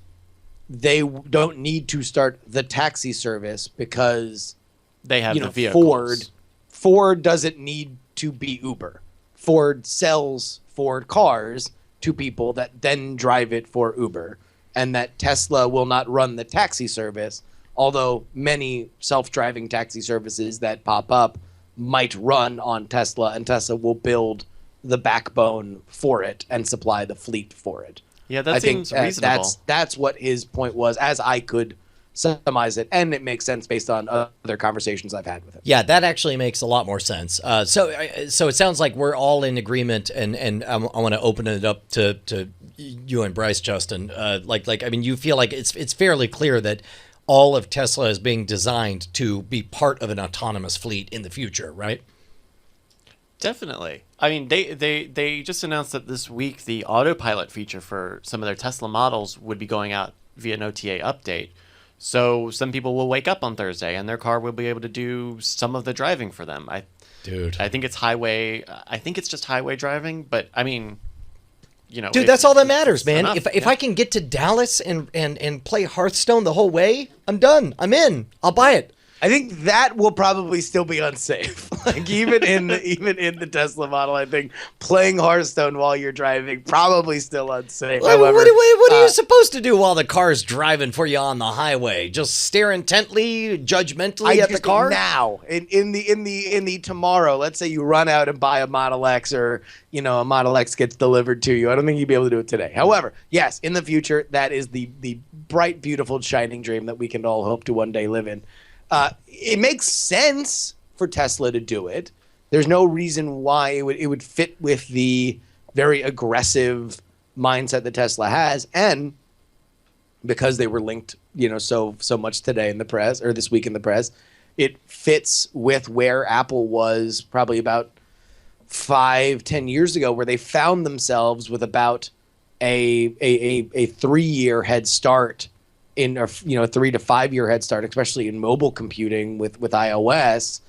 they don't need to start the taxi service because they have the vehicles. Ford doesn't need to be Uber. Ford sells Ford cars to people that then drive it for Uber, and that Tesla will not run the taxi service, although many self-driving taxi services that pop up might run on Tesla, and Tesla will build the backbone for it and supply the fleet for it. Yeah, that seems reasonable. That's what his point was, as I could summarize it, and it makes sense based on other conversations I've had with him. Yeah, that actually makes a lot more sense. So it sounds like we're all in agreement, and I want to open it up to you and Bryce, Justin. I mean, you feel like it's fairly clear that all of Tesla is being designed to be part of an autonomous fleet in the future, right? Definitely. I mean, they just announced that this week the autopilot feature for some of their Tesla models would be going out via an OTA update. So some people will wake up on Thursday and their car will be able to do some of the driving for them. I think it's highway. I think it's just highway driving, but I mean, you know, dude, that's all that matters, man. enough, If I can get to Dallas and play Hearthstone the whole way, I'm done. I'm in. I'll buy it. I think that will probably still be unsafe. Like even in the Tesla model, I think playing Hearthstone while you're driving probably still unsafe. However, what are you supposed to do while the car's driving for you on the highway? Just stare intently, judgmentally at the car? Now, in the tomorrow, let's say you run out and buy a Model X, or a Model X gets delivered to you. I don't think you'd be able to do it today. However, yes, in the future, that is the bright, beautiful, shining dream that we can all hope to one day live in. It makes sense for Tesla to do it. There's no reason why it would fit with the very aggressive mindset that Tesla has, and because they were linked, so much today in the press, or this week in the press, it fits with where Apple was probably about 5-10 years ago, where they found themselves with about a 3-year head start in a 3 to 5 year head start, especially in mobile computing with iOS,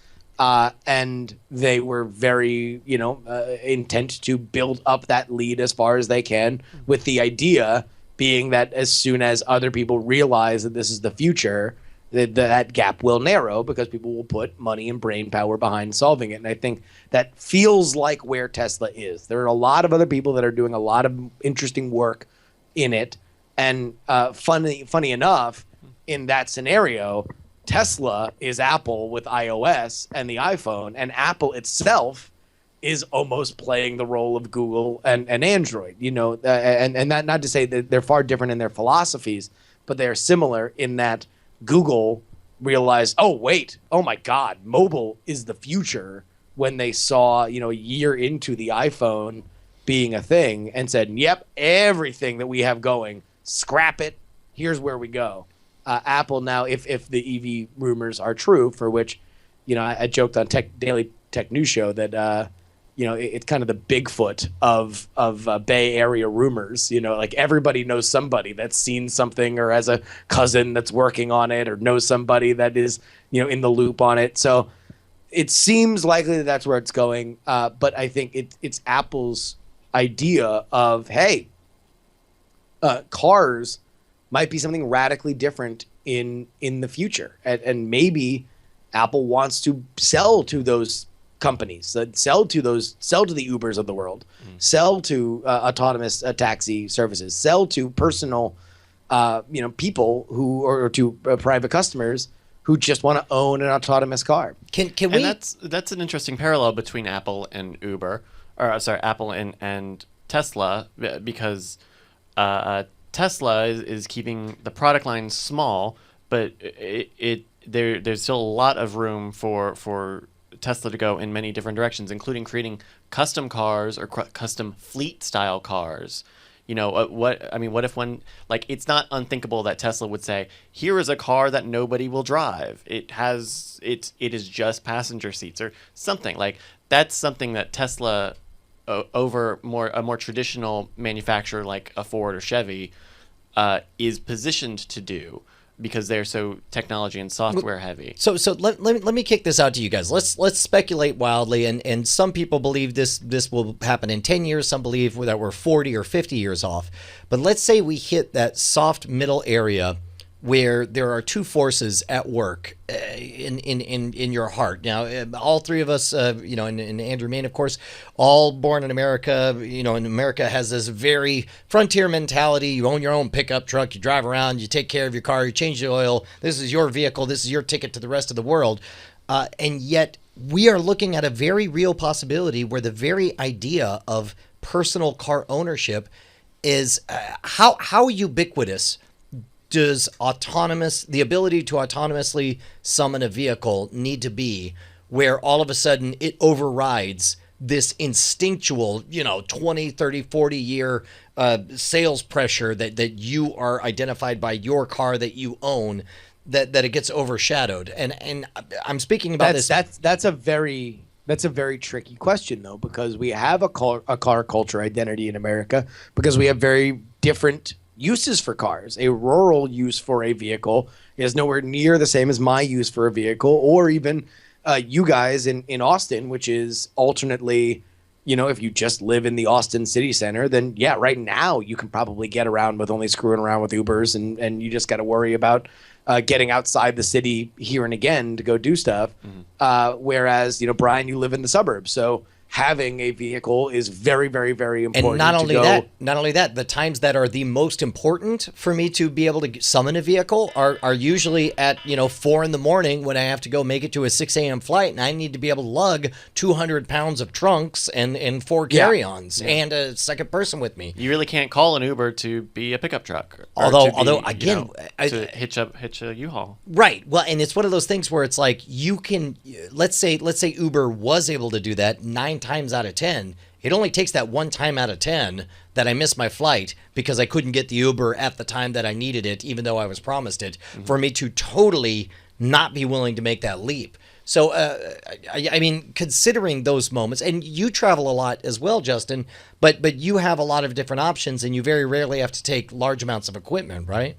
and they were very intent to build up that lead as far as they can, with the idea being that as soon as other people realize that this is the future, that gap will narrow because people will put money and brain power behind solving it. And I think that feels like where Tesla is. There are a lot of other people that are doing a lot of interesting work in it. And funny enough, in that scenario, Tesla is Apple with iOS and the iPhone, and Apple itself is almost playing the role of Google and Android. And that, not to say that they're far different in their philosophies, but they are similar in that Google realized, oh my God, mobile is the future, when they saw a year into the iPhone being a thing, and said, yep, everything that we have going, scrap it. Here's where we go. Apple now, if the EV rumors are true, for which, I joked on Daily Tech News Show that, it's kind of the Bigfoot of Bay Area rumors. Like everybody knows somebody that's seen something, or has a cousin that's working on it, or knows somebody that is, in the loop on it. So it seems likely that that's where it's going. But I think it's Apple's idea of, hey, cars might be something radically different in the future, and maybe Apple wants to sell to those companies, sell to the Ubers of the world, sell to autonomous taxi services, sell to personal people who, or to private customers who just want to own an autonomous car. Can we? And that's an interesting parallel between Apple and Apple and Tesla, because Tesla is keeping the product line small, but there's still a lot of room for Tesla to go in many different directions, including creating custom cars or custom fleet style cars. What if it's not unthinkable that Tesla would say, here is a car that nobody will drive. It is just passenger seats or something. Like, that's something that Tesla over a more traditional manufacturer like a Ford or Chevy is positioned to do, because they're so technology and software heavy. So let me kick this out to you guys. Let's speculate wildly, and some people believe this will happen in 10 years. Some believe that we're 40 or 50 years off. But let's say we hit that soft middle area where there are two forces at work in your heart. Now, all three of us, and Andrew Main, of course, all born in America. And America has this very frontier mentality. You own your own pickup truck. You drive around. You take care of your car. You change the oil. This is your vehicle. This is your ticket to the rest of the world. And yet, we are looking at a very real possibility where the very idea of personal car ownership is how ubiquitous does the ability to autonomously summon a vehicle need to be, where all of a sudden it overrides this instinctual, 20, 30, 40 year sales pressure that you are identified by your car that you own, that it gets overshadowed. And I'm speaking about this. That's a very tricky question, though, because we have a car culture identity in America, because we have very different uses for cars. A rural use for a vehicle is nowhere near the same as my use for a vehicle, or even you guys in Austin, which is alternately, if you just live in the Austin city center, then yeah, right now you can probably get around with only screwing around with Ubers, and you just got to worry about getting outside the city here and again to go do stuff. Whereas, Brian, you live in the suburbs, so having a vehicle is very, very, very important. And not only that, the times that are the most important for me to be able to summon a vehicle are usually at 4 a.m. when I have to go make it to a 6 a.m. flight, and I need to be able to lug 200 pounds of trunks and 4 carry-ons and a second person with me. You really can't call an Uber to be a pickup truck. Although again, to hitch a U-Haul. Right. Well, and it's one of those things where it's like, you can, let's say Uber was able to do that 9 times out of 10. It only takes that one time out of 10 that I missed my flight because I couldn't get the Uber at the time that I needed it, even though I was promised it, for me to totally not be willing to make that leap. So, I mean, considering those moments, and you travel a lot as well, Justin, but you have a lot of different options, and you very rarely have to take large amounts of equipment, right?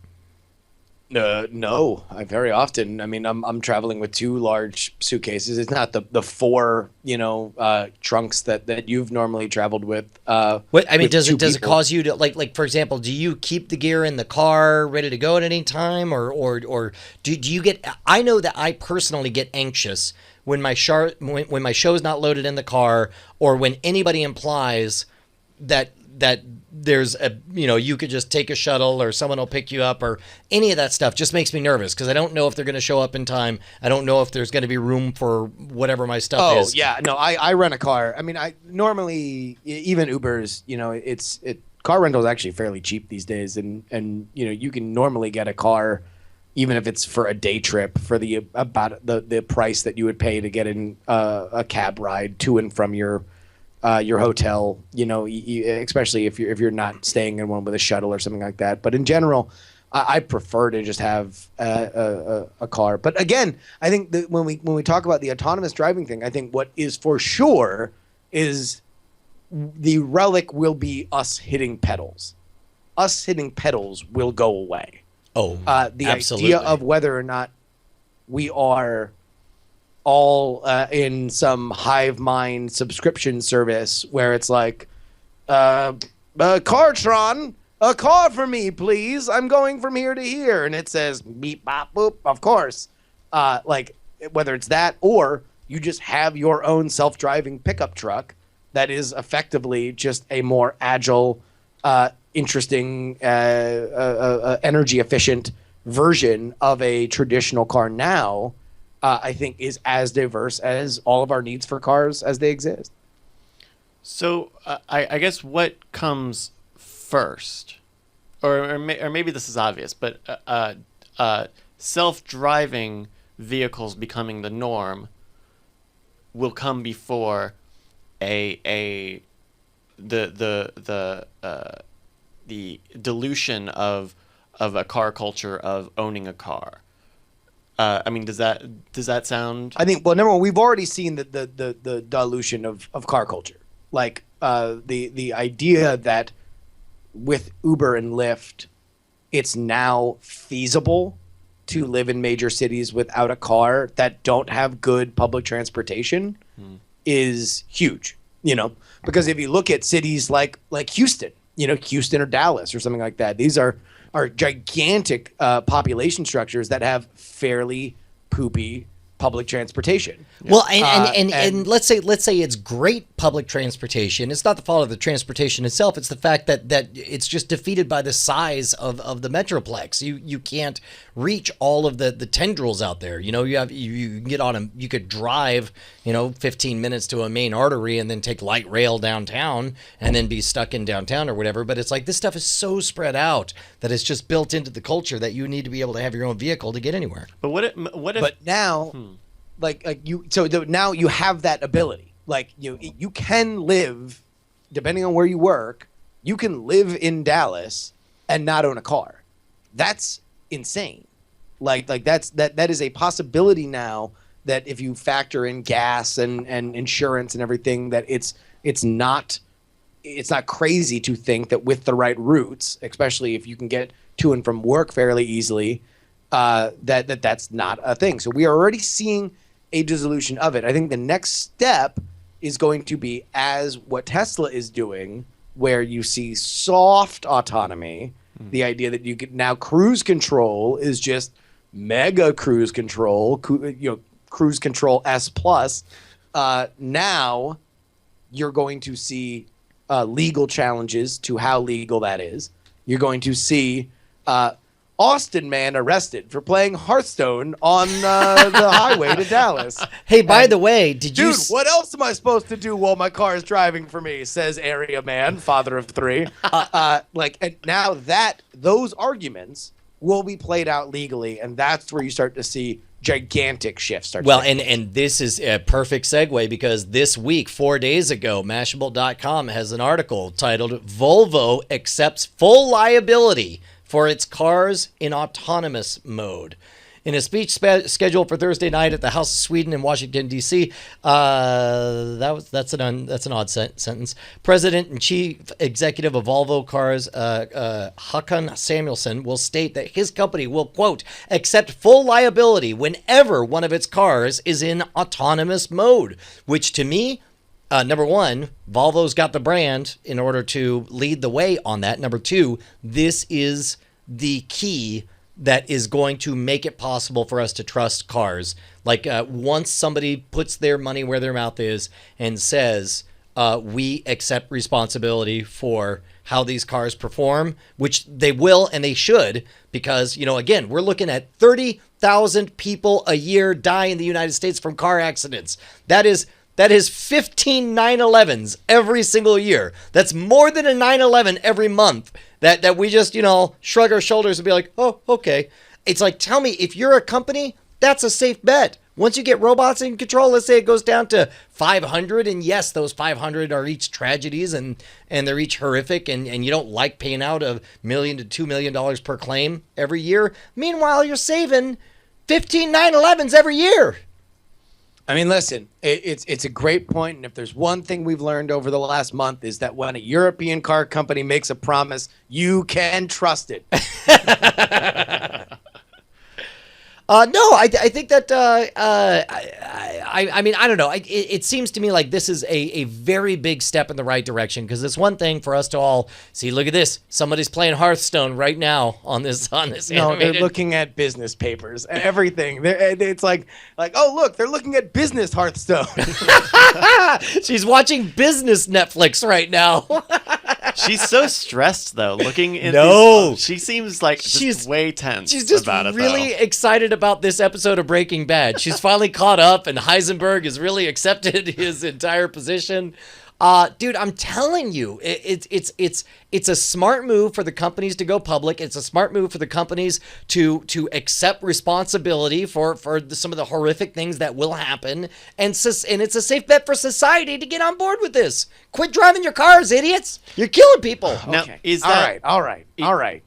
No, I very often. I mean, I'm traveling with 2 large suitcases. It's not the 4 trunks that you've normally traveled with. Does it cause you to like for example, do you keep the gear in the car ready to go at any time, or do you get? I know that I personally get anxious when my show's not loaded in the car, or when anybody implies that there's you could just take a shuttle or someone will pick you up, or any of that stuff just makes me nervous, because I don't know if they're going to show up in time. I don't know if there's going to be room for whatever my stuff is. Oh, yeah. No, I rent a car. I mean, I normally, even Ubers, car rental is actually fairly cheap these days. And you can normally get a car, even if it's for a day trip, for about the price that you would pay to get in a cab ride to and from your hotel, especially if you're not staying in one with a shuttle or something like that. But in general, I prefer to just have a car. But again, I think that when we talk about the autonomous driving thing, I think what is for sure is the relic will be us hitting pedals. Us hitting pedals will go away. Oh, the absolutely. idea of whether or not we are all in some hive mind subscription service where it's like, Cartron, a car for me, please. I'm going from here to here. And it says beep, bop, boop, of course. Like, whether it's that or you just have your own self-driving pickup truck that is effectively just a more agile, interesting, energy-efficient version of a traditional car now, I think is as diverse as all of our needs for cars as they exist. So I guess what comes first, or maybe this is obvious, but self-driving vehicles becoming the norm will come before the dilution of a car culture of owning a car. I mean, does that sound? I think, well, number one, we've already seen the dilution of car culture. Like the idea that with Uber and Lyft, it's now feasible to live in major cities without a car that don't have good public transportation is huge. You know, because if you look at cities like Houston, you know, Houston or Dallas or something like that, these are gigantic population structures that have fairly poopy public transportation. Well, and let's say it's great public transportation. It's not the fault of the transportation itself. It's the fact that it's just defeated by the size of the metroplex. You can't reach all of the tendrils out there. You know, you can get on you could drive, 15 minutes to a main artery and then take light rail downtown and then be stuck in downtown or whatever. But it's like this stuff is so spread out that it's just built into the culture that you need to be able to have your own vehicle to get anywhere. But what if? But now. Now you have that ability. Like you can live, depending on where you work, you can live in Dallas and not own a car. That's insane. Like that is a possibility now, that if you factor in gas and insurance and everything, that it's not crazy to think that with the right routes, especially if you can get to and from work fairly easily, that's not a thing. So we are already seeing a dissolution of it. I think the next step is going to be as what Tesla is doing, where you see soft autonomy, the idea that you can now cruise control is just mega cruise control, cruise control S plus. Now you're going to see legal challenges to how legal that is. You're going to see Austin man arrested for playing Hearthstone on the highway to Dallas. Hey, by the way, dude, what else am I supposed to do while my car is driving for me? Says area man, father of three. And now that those arguments will be played out legally, and that's where you start to see gigantic shifts. And this is a perfect segue, because this week, 4 days ago, Mashable.com has an article titled "Volvo Accepts Full Liability for its Cars in Autonomous Mode." In a speech scheduled for Thursday night at the House of Sweden in Washington, D.C., that's an odd sentence. President and Chief Executive of Volvo Cars, Håkan Samuelsson, will state that his company will, quote, accept full liability whenever one of its cars is in autonomous mode, which to me, number one, Volvo's got the brand in order to lead the way on that. Number two, this is the key that is going to make it possible for us to trust cars. Like once somebody puts their money where their mouth is and says, we accept responsibility for how these cars perform, which they will and they should, because, again, we're looking at 30,000 people a year die in the United States from car accidents. That is 15 9/11s every single year. That's more than a 9/11 every month that we just, shrug our shoulders and be like, oh, okay. It's like, tell me, if you're a company, that's a safe bet. Once you get robots in control, let's say it goes down to 500, and yes, those 500 are each tragedies and they're each horrific, and you don't like paying out $1 million to $2 million per claim every year. Meanwhile, you're saving 15 9/11s every year. I mean, listen, it's a great point, and if there's one thing we've learned over the last month is that when a European car company makes a promise, you can trust it. No, I think that I mean, I don't know. It seems to me like this is a very big step in the right direction, because it's one thing for us to all see. Look at this. Somebody's playing Hearthstone right now on this No, animated. they're looking at business papers, everything. It's like, oh look, they're looking at business Hearthstone. She's watching business Netflix right now. She's so stressed though. Looking at No. she seems like she's way tense. She's just about it, really though. excited about this episode of Breaking Bad. She's finally caught up, and Heisenberg has really accepted his entire position. Dude, I'm telling you, it's a smart move for the companies to go public. It's a smart move for the companies to accept responsibility for some of the horrific things that will happen, and it's a safe bet for society to get on board with this. Quit driving your cars, idiots! You're killing people. Now, Okay. is that all right?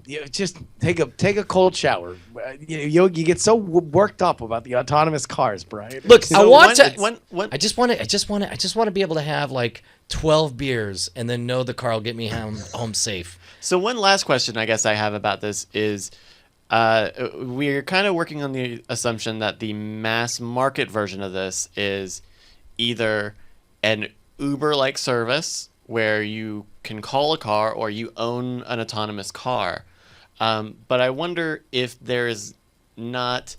You just take a cold shower. You get so worked up about the autonomous cars, Brian. Look, I So want when- to. when- I just want to be able to have like 12 beers and then know the car will get me home safe. So one last question I guess I have about this is we're kind of working on the assumption that the mass market version of this is either an Uber-like service where you can call a car or you own an autonomous car. But I wonder if there's not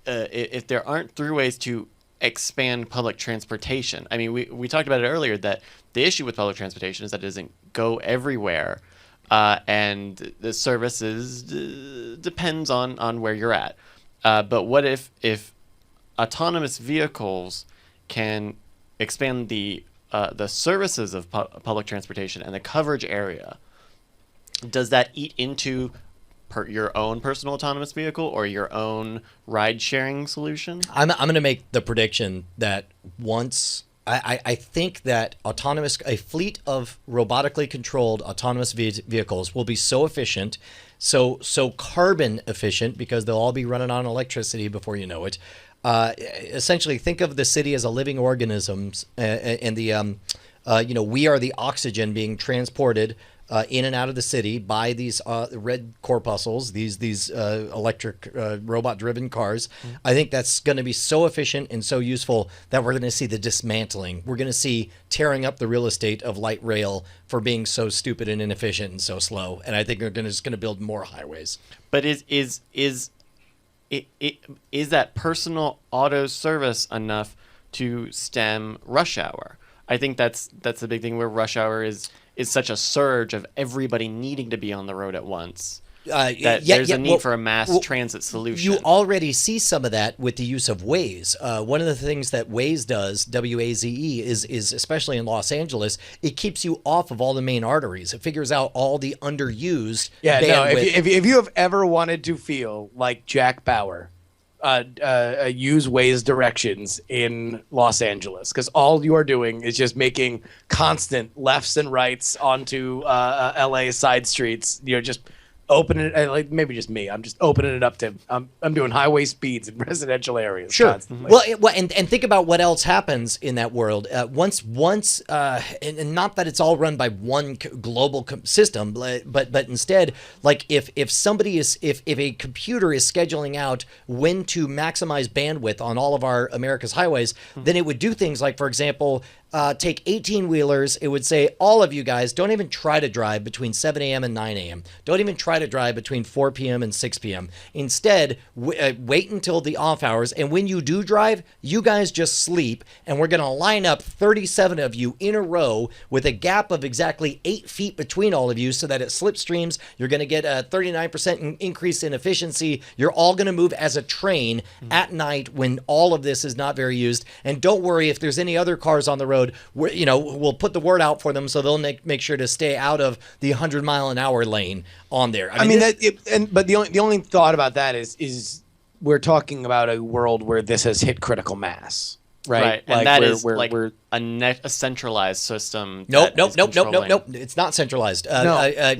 if there aren't through ways to expand public transportation. I mean, we talked about it earlier that the issue with public transportation is that it doesn't go everywhere, and the services depends on where you're at. But what if autonomous vehicles can expand the services of public transportation and the coverage area? Does that eat into your own personal autonomous vehicle or your own ride-sharing solution? I'm going to make the prediction that once I think that a fleet of robotically controlled autonomous vehicles will be so efficient, so carbon efficient, because they'll all be running on electricity before you know it. Essentially, think of the city as a living organism, and we are the oxygen being transported in and out of the city by these red corpuscles, these electric robot-driven cars. I think that's going to be so efficient and so useful that we're going to see the dismantling. We're going to see tearing up the real estate of light rail for being so stupid and inefficient and so slow. And I think they're just going to build more highways. But is that personal auto service enough to stem rush hour? I think that's the big thing, where rush hour is such a surge of everybody needing to be on the road at once. There's a need for a mass transit solution. You already see some of that with the use of Waze. One of the things that Waze does, W-A-Z-E, is especially in Los Angeles, it keeps you off of all the main arteries. It figures out all the underused bandwidth. If you have ever wanted to feel like Jack Bauer, use Waze directions in Los Angeles, because all you are doing is just making constant lefts and rights onto LA side streets. You're just opening it, like maybe just me. I'm just opening it up to. I'm doing highway speeds in residential areas. Sure. Constantly. Well, and think about what else happens in that world. Once, and not that it's all run by one global system, but instead, like if a computer is scheduling out when to maximize bandwidth on all of our America's highways, then it would do things like, for example, take 18-wheelers. It would say, all of you guys, don't even try to drive between 7 a.m. and 9 a.m. Don't even try to drive between 4 p.m. and 6 p.m. Instead, wait until the off hours. And when you do drive, you guys just sleep. And we're going to line up 37 of you in a row with a gap of exactly 8 feet between all of you, so that it slipstreams. You're going to get a 39% increase in efficiency. You're all going to move as a train at night when all of this is not very used. And don't worry if there's any other cars on the road. We'll put the word out for them, so they'll make sure to stay out of the 100-mile-an-hour lane on there. But the only thought about that is we're talking about a world where this has hit critical mass, right? And like that is we're a centralized system. Nope. It's not centralized. No. Ant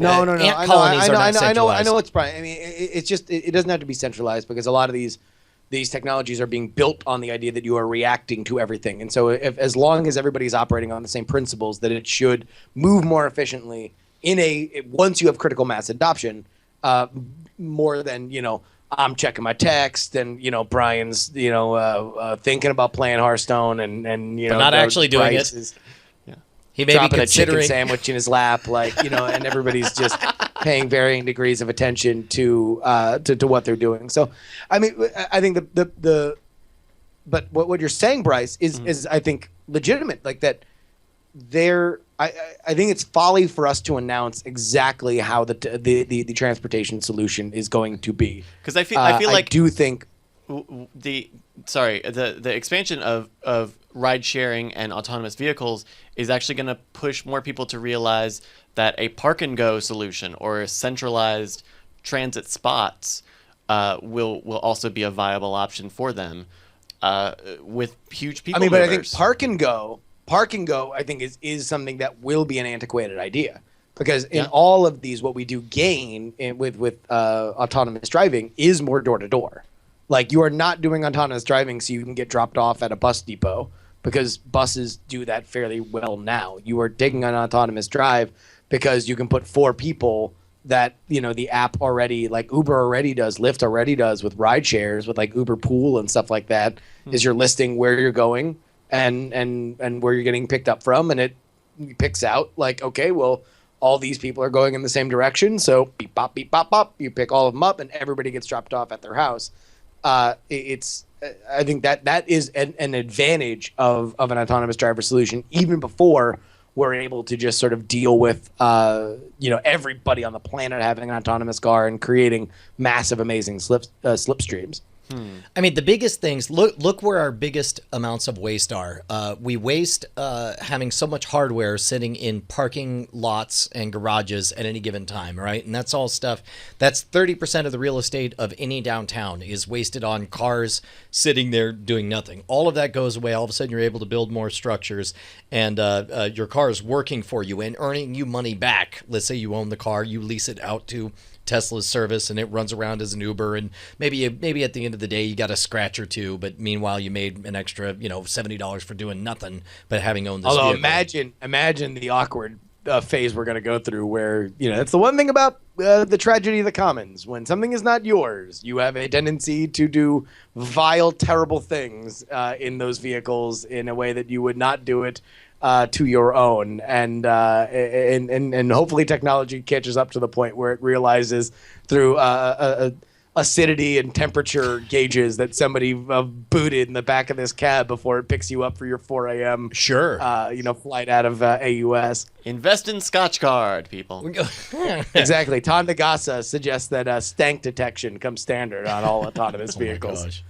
colonies are not centralized. I know it's Brian. I mean, it's just it doesn't have to be centralized, because a lot of these technologies are being built on the idea that you are reacting to everything. And so as long as everybody's operating on the same principles, that it should move more efficiently once you have critical mass adoption, more than, I'm checking my text, and Brian's thinking about playing Hearthstone, and But not actually doing Bryce it. is He may be dropping a chicken considering. sandwich in his lap, and everybody's just paying varying degrees of attention to what they're doing. So, I mean, I think but what you're saying, Bryce, is I think legitimate. Like that, I think it's folly for us to announce exactly how the transportation solution is going to be. Because I feel like I do think the expansion of ride sharing and autonomous vehicles is actually going to push more people to realize that a park and go solution or centralized transit spots will also be a viable option for them with huge people. I mean, but I think movers. park and go, I think is something that will be an antiquated idea, because in all of these, what we do gain with autonomous driving is more door to door. Like, you are not doing autonomous driving so you can get dropped off at a bus depot, because buses do that fairly well now. You are taking an autonomous drive because you can put 4 people that, the app already, like Uber already does, Lyft already does with ride shares, with like Uber Pool and stuff like that, is you're listing where you're going and where you're getting picked up from, and it picks out like, okay, well, all these people are going in the same direction, so beep bop beep bop bop, you pick all of them up and everybody gets dropped off at their house. I think that is an advantage of an autonomous driver solution, even before we're able to just sort of deal with everybody on the planet having an autonomous car and creating massive, amazing slipstreams. I mean, the biggest things, look where our biggest amounts of waste are. We waste having so much hardware sitting in parking lots and garages at any given time, right? And that's all stuff. That's 30% of the real estate of any downtown is wasted on cars sitting there doing nothing. All of that goes away. All of a sudden, you're able to build more structures, and your car is working for you and earning you money back. Let's say you own the car, you lease it out to Tesla's service, and it runs around as an Uber, and maybe at the end of the day you got a scratch or two, but meanwhile you made an extra $70 for doing nothing but having owned this Although vehicle. imagine the awkward phase we're going to go through, where that's the one thing about the tragedy of the commons. When something is not yours, you have a tendency to do vile, terrible things in those vehicles in a way that you would not do it to your own, and hopefully technology catches up to the point where it realizes through acidity and temperature gauges that somebody booted in the back of this cab before it picks you up for your 4 a.m. Sure. Flight out of AUS. Invest in Scotch Card, people. Exactly. Tom Nagasa suggests that stank detection comes standard on all autonomous vehicles.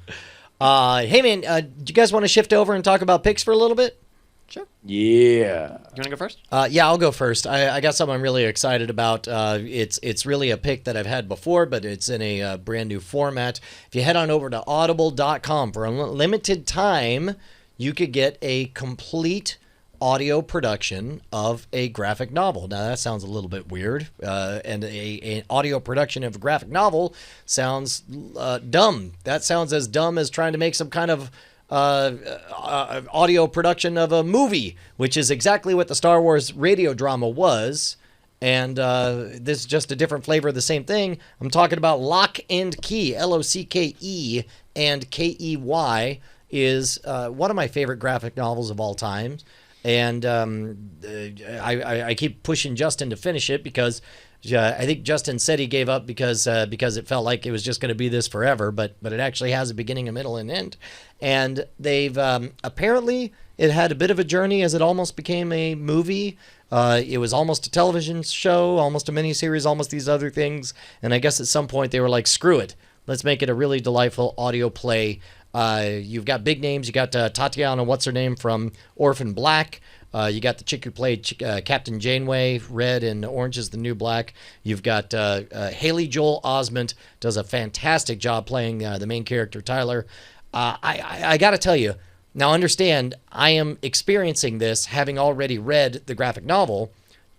Hey man, do you guys want to shift over and talk about picks for a little bit? Sure. Yeah. You want to go first? Yeah, I'll go first. I got something I'm really excited about. It's really a pick that I've had before, but it's in a brand new format. If you head on over to audible.com for a limited time, you could get a complete audio production of a graphic novel. Now that sounds a little bit weird, and an audio production of a graphic novel sounds dumb. That sounds as dumb as trying to make some kind of audio production of a movie, which is exactly what the Star Wars radio drama was. And this is just a different flavor of the same thing. I'm talking about Lock and Key, L-O-C-K-E and K-E-Y, is one of my favorite graphic novels of all time. And I keep pushing Justin to finish it because I think Justin said he gave up because it felt like it was just going to be this forever, but it actually has a beginning, a middle, and end. And they've apparently it had a bit of a journey as it almost became a movie. It was almost a television show, almost a miniseries, almost these other things. And I guess at some point they were like, screw it, let's make it a really delightful audio play. You've got big names. You got Tatiana, what's her name, from Orphan Black. You got the chick who played Captain Janeway, Red and Orange is the New Black. You've got Haley Joel Osment, does a fantastic job playing the main character, Tyler. I got to tell you, now understand, I am experiencing this having already read the graphic novel,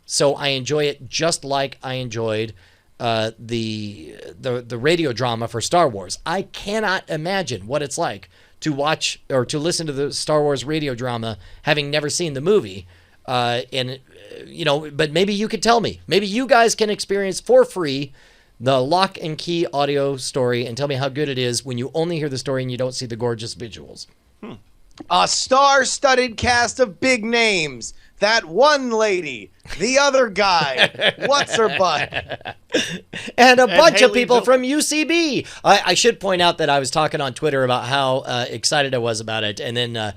so I enjoy it just like I enjoyed the radio drama for Star Wars. I cannot imagine what it's like to watch or to listen to the Star Wars radio drama having never seen the movie. But maybe you could tell me. Maybe you guys can experience for free the Lock and Key audio story and tell me how good it is when you only hear the story and you don't see the gorgeous visuals. A star-studded cast of big names. That one lady, the other guy, what's her butt? And a bunch of Haley people Joel- from UCB. I should point out that I was talking on Twitter about how excited I was about it. And then,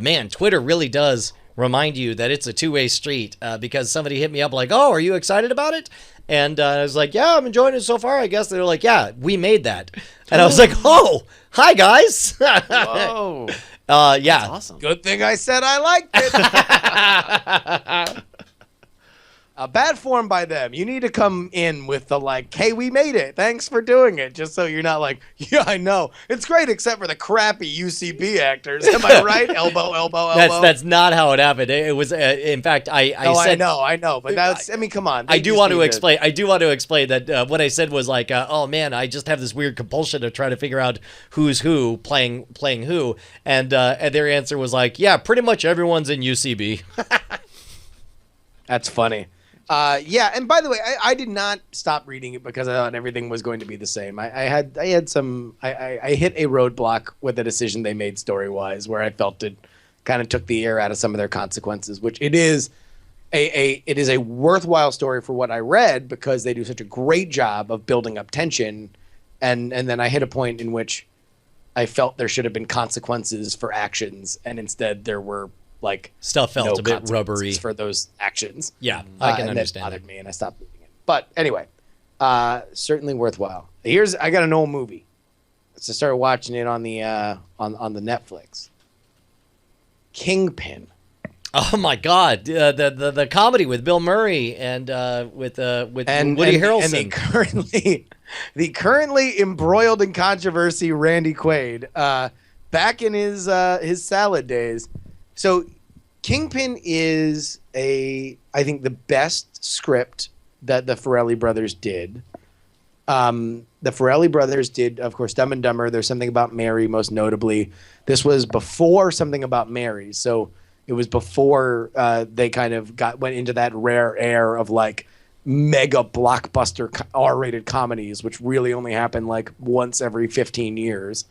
man, Twitter really does remind you that it's a two-way street because somebody hit me up like, oh, are you excited about it? And I was like, yeah, I'm enjoying it so far, I guess. They're like, yeah, we made that. And I was like, oh, hi, guys. Whoa. Yeah. That's awesome. Good thing I said I liked it. Bad form by them. You need to come in with the like, hey, we made it. Thanks for doing it. Just so you're not like, yeah, I know. It's great except for the crappy UCB actors. Am I right? Elbow, elbow, elbow. That's not how it happened. It was, in fact, I said. I know. But that's, I mean, come on. I do want to explain that what I said was like, oh man, I just have this weird compulsion to try to figure out who's who playing who, and their answer was like, yeah, pretty much everyone's in UCB. That's funny. Yeah, and by the way, I did not stop reading it because I thought everything was going to be the same. I hit a roadblock with a decision they made story-wise where I felt it kind of took the air out of some of their consequences, which it is a worthwhile story for what I read because they do such a great job of building up tension, and then I hit a point in which I felt there should have been consequences for actions, and instead there were like Stuff felt no a bit consequences rubbery. for those actions. Yeah, I can and understand that that. bothered me, and I stopped reading it. But anyway, certainly worthwhile. I got an old movie. So I started watching it on the Netflix. Kingpin. Oh my God, the comedy with Bill Murray and with Woody Harrelson. And the currently embroiled in controversy Randy Quaid, back in his salad days. So Kingpin is I think the best script that the Farrelly brothers did. The Farrelly brothers did, of course, Dumb and Dumber. There's Something About Mary, most notably. This was before Something About Mary, so it was before they kind of went into that rare air of like mega blockbuster R-rated comedies, which really only happen like once every 15 years.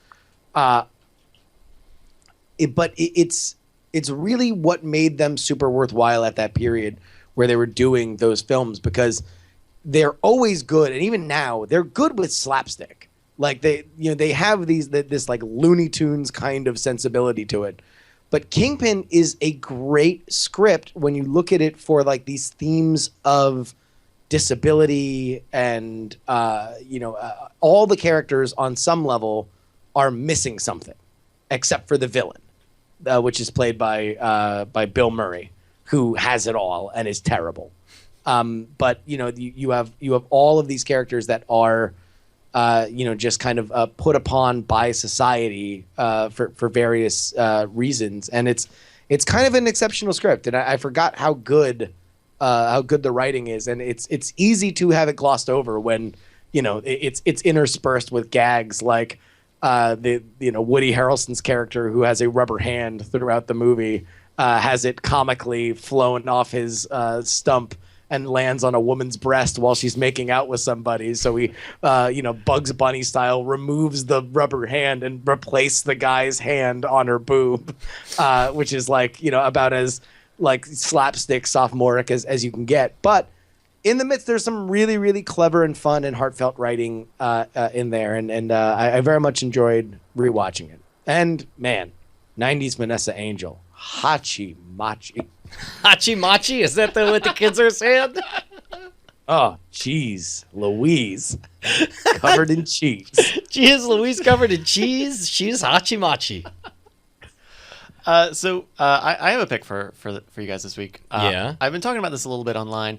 It's really what made them super worthwhile at that period where they were doing those films because they're always good, and even now they're good with slapstick. Like they have this like Looney Tunes kind of sensibility to it. But Kingpin is a great script when you look at it for like these themes of disability and all the characters on some level are missing something, except for the villain, which is played by Bill Murray, who has it all and is terrible. But you have all of these characters that are just kind of put upon by society for various reasons, and it's kind of an exceptional script. And I forgot how good the writing is, and it's easy to have it glossed over when it's interspersed with gags like Woody Harrelson's character, who has a rubber hand throughout the movie, has it comically flown off his stump and lands on a woman's breast while she's making out with somebody. So he, Bugs Bunny style, removes the rubber hand and replaces the guy's hand on her boob, which is like, about as like slapstick sophomoric as you can get. But in the midst, there's some really, really clever and fun and heartfelt writing in there. And I very much enjoyed rewatching it. And man, 90s Vanessa Angel, Hachi Machi. Hachi Machi? Is that what the kids are saying? Oh, cheese, Louise, covered in cheese. Jeez, Louise covered in cheese. She's Hachi Machi. So I have a pick for you guys this week. Yeah. I've been talking about this a little bit online.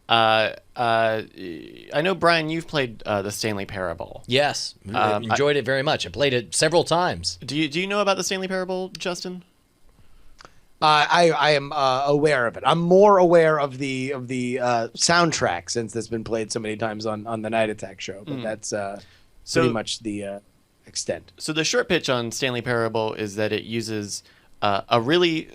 I know, Brian, you've played the Stanley Parable. Yes, enjoyed it very much. I played it several times. Do you know about the Stanley Parable, Justin? I am aware of it. I'm more aware of the soundtrack since it's been played so many times on the Night Attack show. But that's pretty much the extent. So the short pitch on Stanley Parable is that it uses a really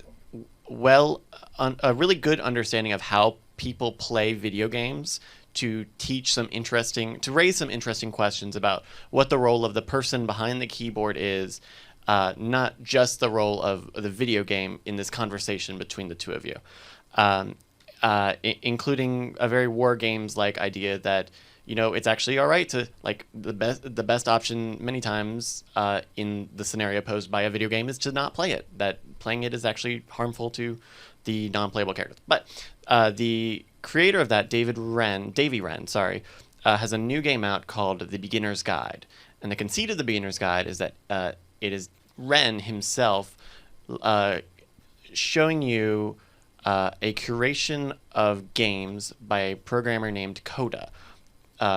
good understanding of how people play video games to raise some interesting questions about what the role of the person behind the keyboard is, not just the role of the video game in this conversation between the two of you, including a very war games like idea that it's actually all right to the best option many times in the scenario posed by a video game is to not play it. That playing it is actually harmful to the non-playable characters. But the creator of that, Davy Wren, has a new game out called The Beginner's Guide. And the conceit of The Beginner's Guide is that it is Wren himself showing you a curation of games by a programmer named Coda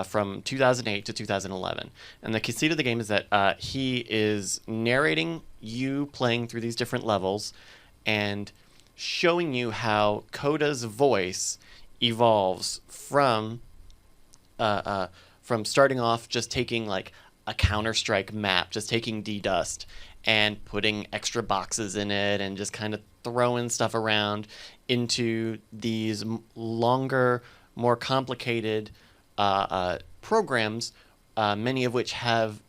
from 2008 to 2011. And the conceit of the game is that he is narrating you playing through these different levels and showing you how Coda's voice evolves from starting off just taking like a Counter-Strike map, just taking D-Dust and putting extra boxes in it and just kind of throwing stuff around into these longer, more complicated programs, many of which have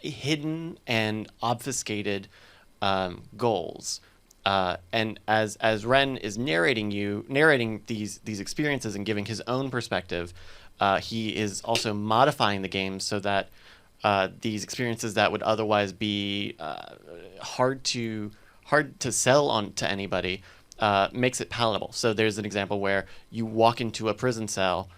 hidden and obfuscated goals. And as Wren is narrating these experiences and giving his own perspective, he is also modifying the game so that these experiences that would otherwise be hard to sell on to anybody makes it palatable. So there's an example where you walk into a prison cell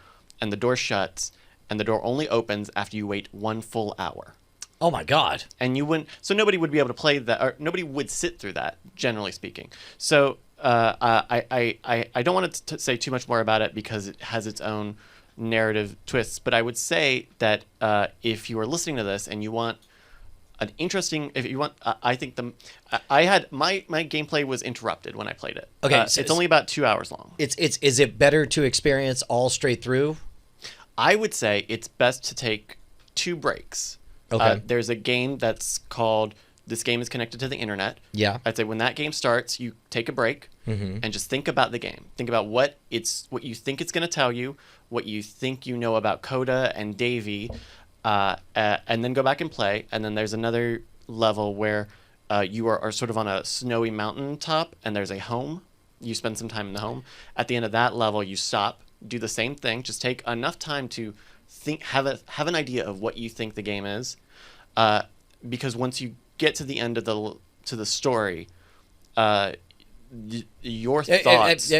and the door shuts and the door only opens after you wait 1 full hour. Oh my God. And so nobody would be able to play that, or nobody would sit through that, generally speaking. So I don't want to say too much more about it because it has its own narrative twists, but I would say that if you are listening to this and you want I think I had my gameplay was interrupted when I played it. Okay, it's only about 2 hours long. Is it better to experience all straight through? I would say it's best to take 2 breaks. Okay. There's a game that's called This Game is Connected to the Internet. Yeah. I'd say when that game starts, you take a break and just think about the game. Think about what you think it's going to tell you, what you think you know about Coda and Davy, and then go back and play. And then there's another level where you are sort of on a snowy mountain top and there's a home. You spend some time in the home. At the end of that level, you stop, do the same thing, just take enough time to have an idea of what you think the game is, because once you get to the end of the story, your thoughts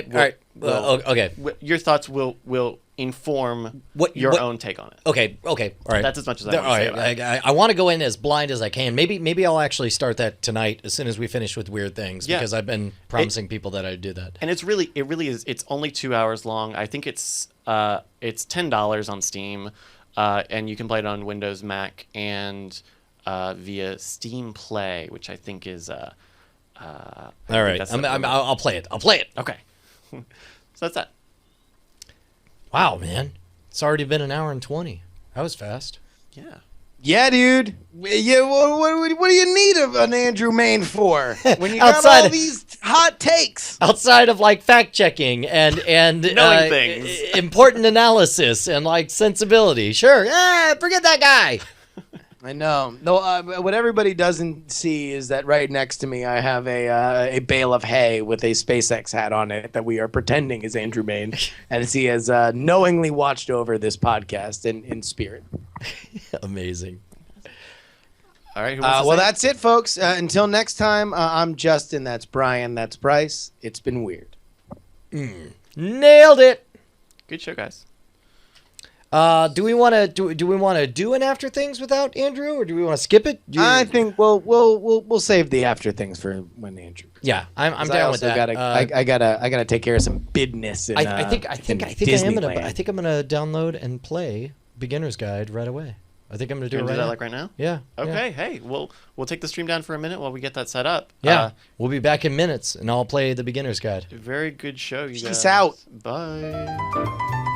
your thoughts will inform your own take on it. Okay, all right. That's as much as I want to say about it. I want to go in as blind as I can. Maybe I'll actually start that tonight as soon as we finish with Weird Things, because I've been promising people that I'd do that. And it really is. It's only 2 hours long. I think it's $10 on Steam, and you can play it on Windows, Mac, and via Steam Play, which I think is. All right, I'll play it. Okay, so that's that. Wow, man, it's already been an hour and 20. That was fast. Yeah. Yeah, dude. Yeah, what do you need an Andrew Main for when you got Outside all these hot takes? Outside of like fact checking and knowing things, important analysis and like sensibility. Sure, forget that guy. I know. No, what everybody doesn't see is that right next to me I have a bale of hay with a SpaceX hat on it that we are pretending is Andrew Main, and he has knowingly watched over this podcast in spirit. Amazing. All right. Well, that's it, folks. Until next time, I'm Justin. That's Brian. That's Bryce. It's been weird. Nailed it. Good show, guys. Do we want to do an after things without Andrew, or do we want to skip it? I think we'll save the after things for when Andrew. Yeah, I'm down with that. I gotta take care of some business. I think I'm gonna download and play Beginner's Guide right away. I think I'm gonna do it right now. Like right now? Yeah. Okay. Yeah. Hey, we'll take the stream down for a minute while we get that set up. Yeah. We'll be back in minutes, and I'll play the Beginner's Guide. Very good show, you guys. Peace out. Bye.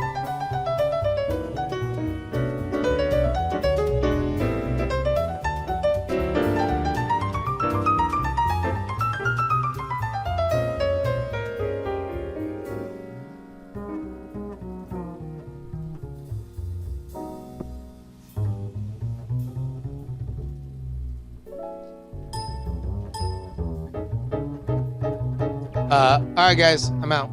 All right, guys, I'm out.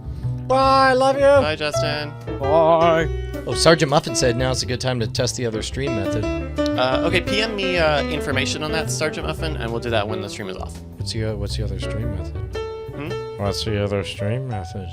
Bye, love you. Bye, Justin. Bye. Oh, Sergeant Muffin said now's a good time to test the other stream method. Okay, PM me information on that, Sergeant Muffin, and we'll do that when the stream is off. What's the other stream method? Hmm? What's the other stream method?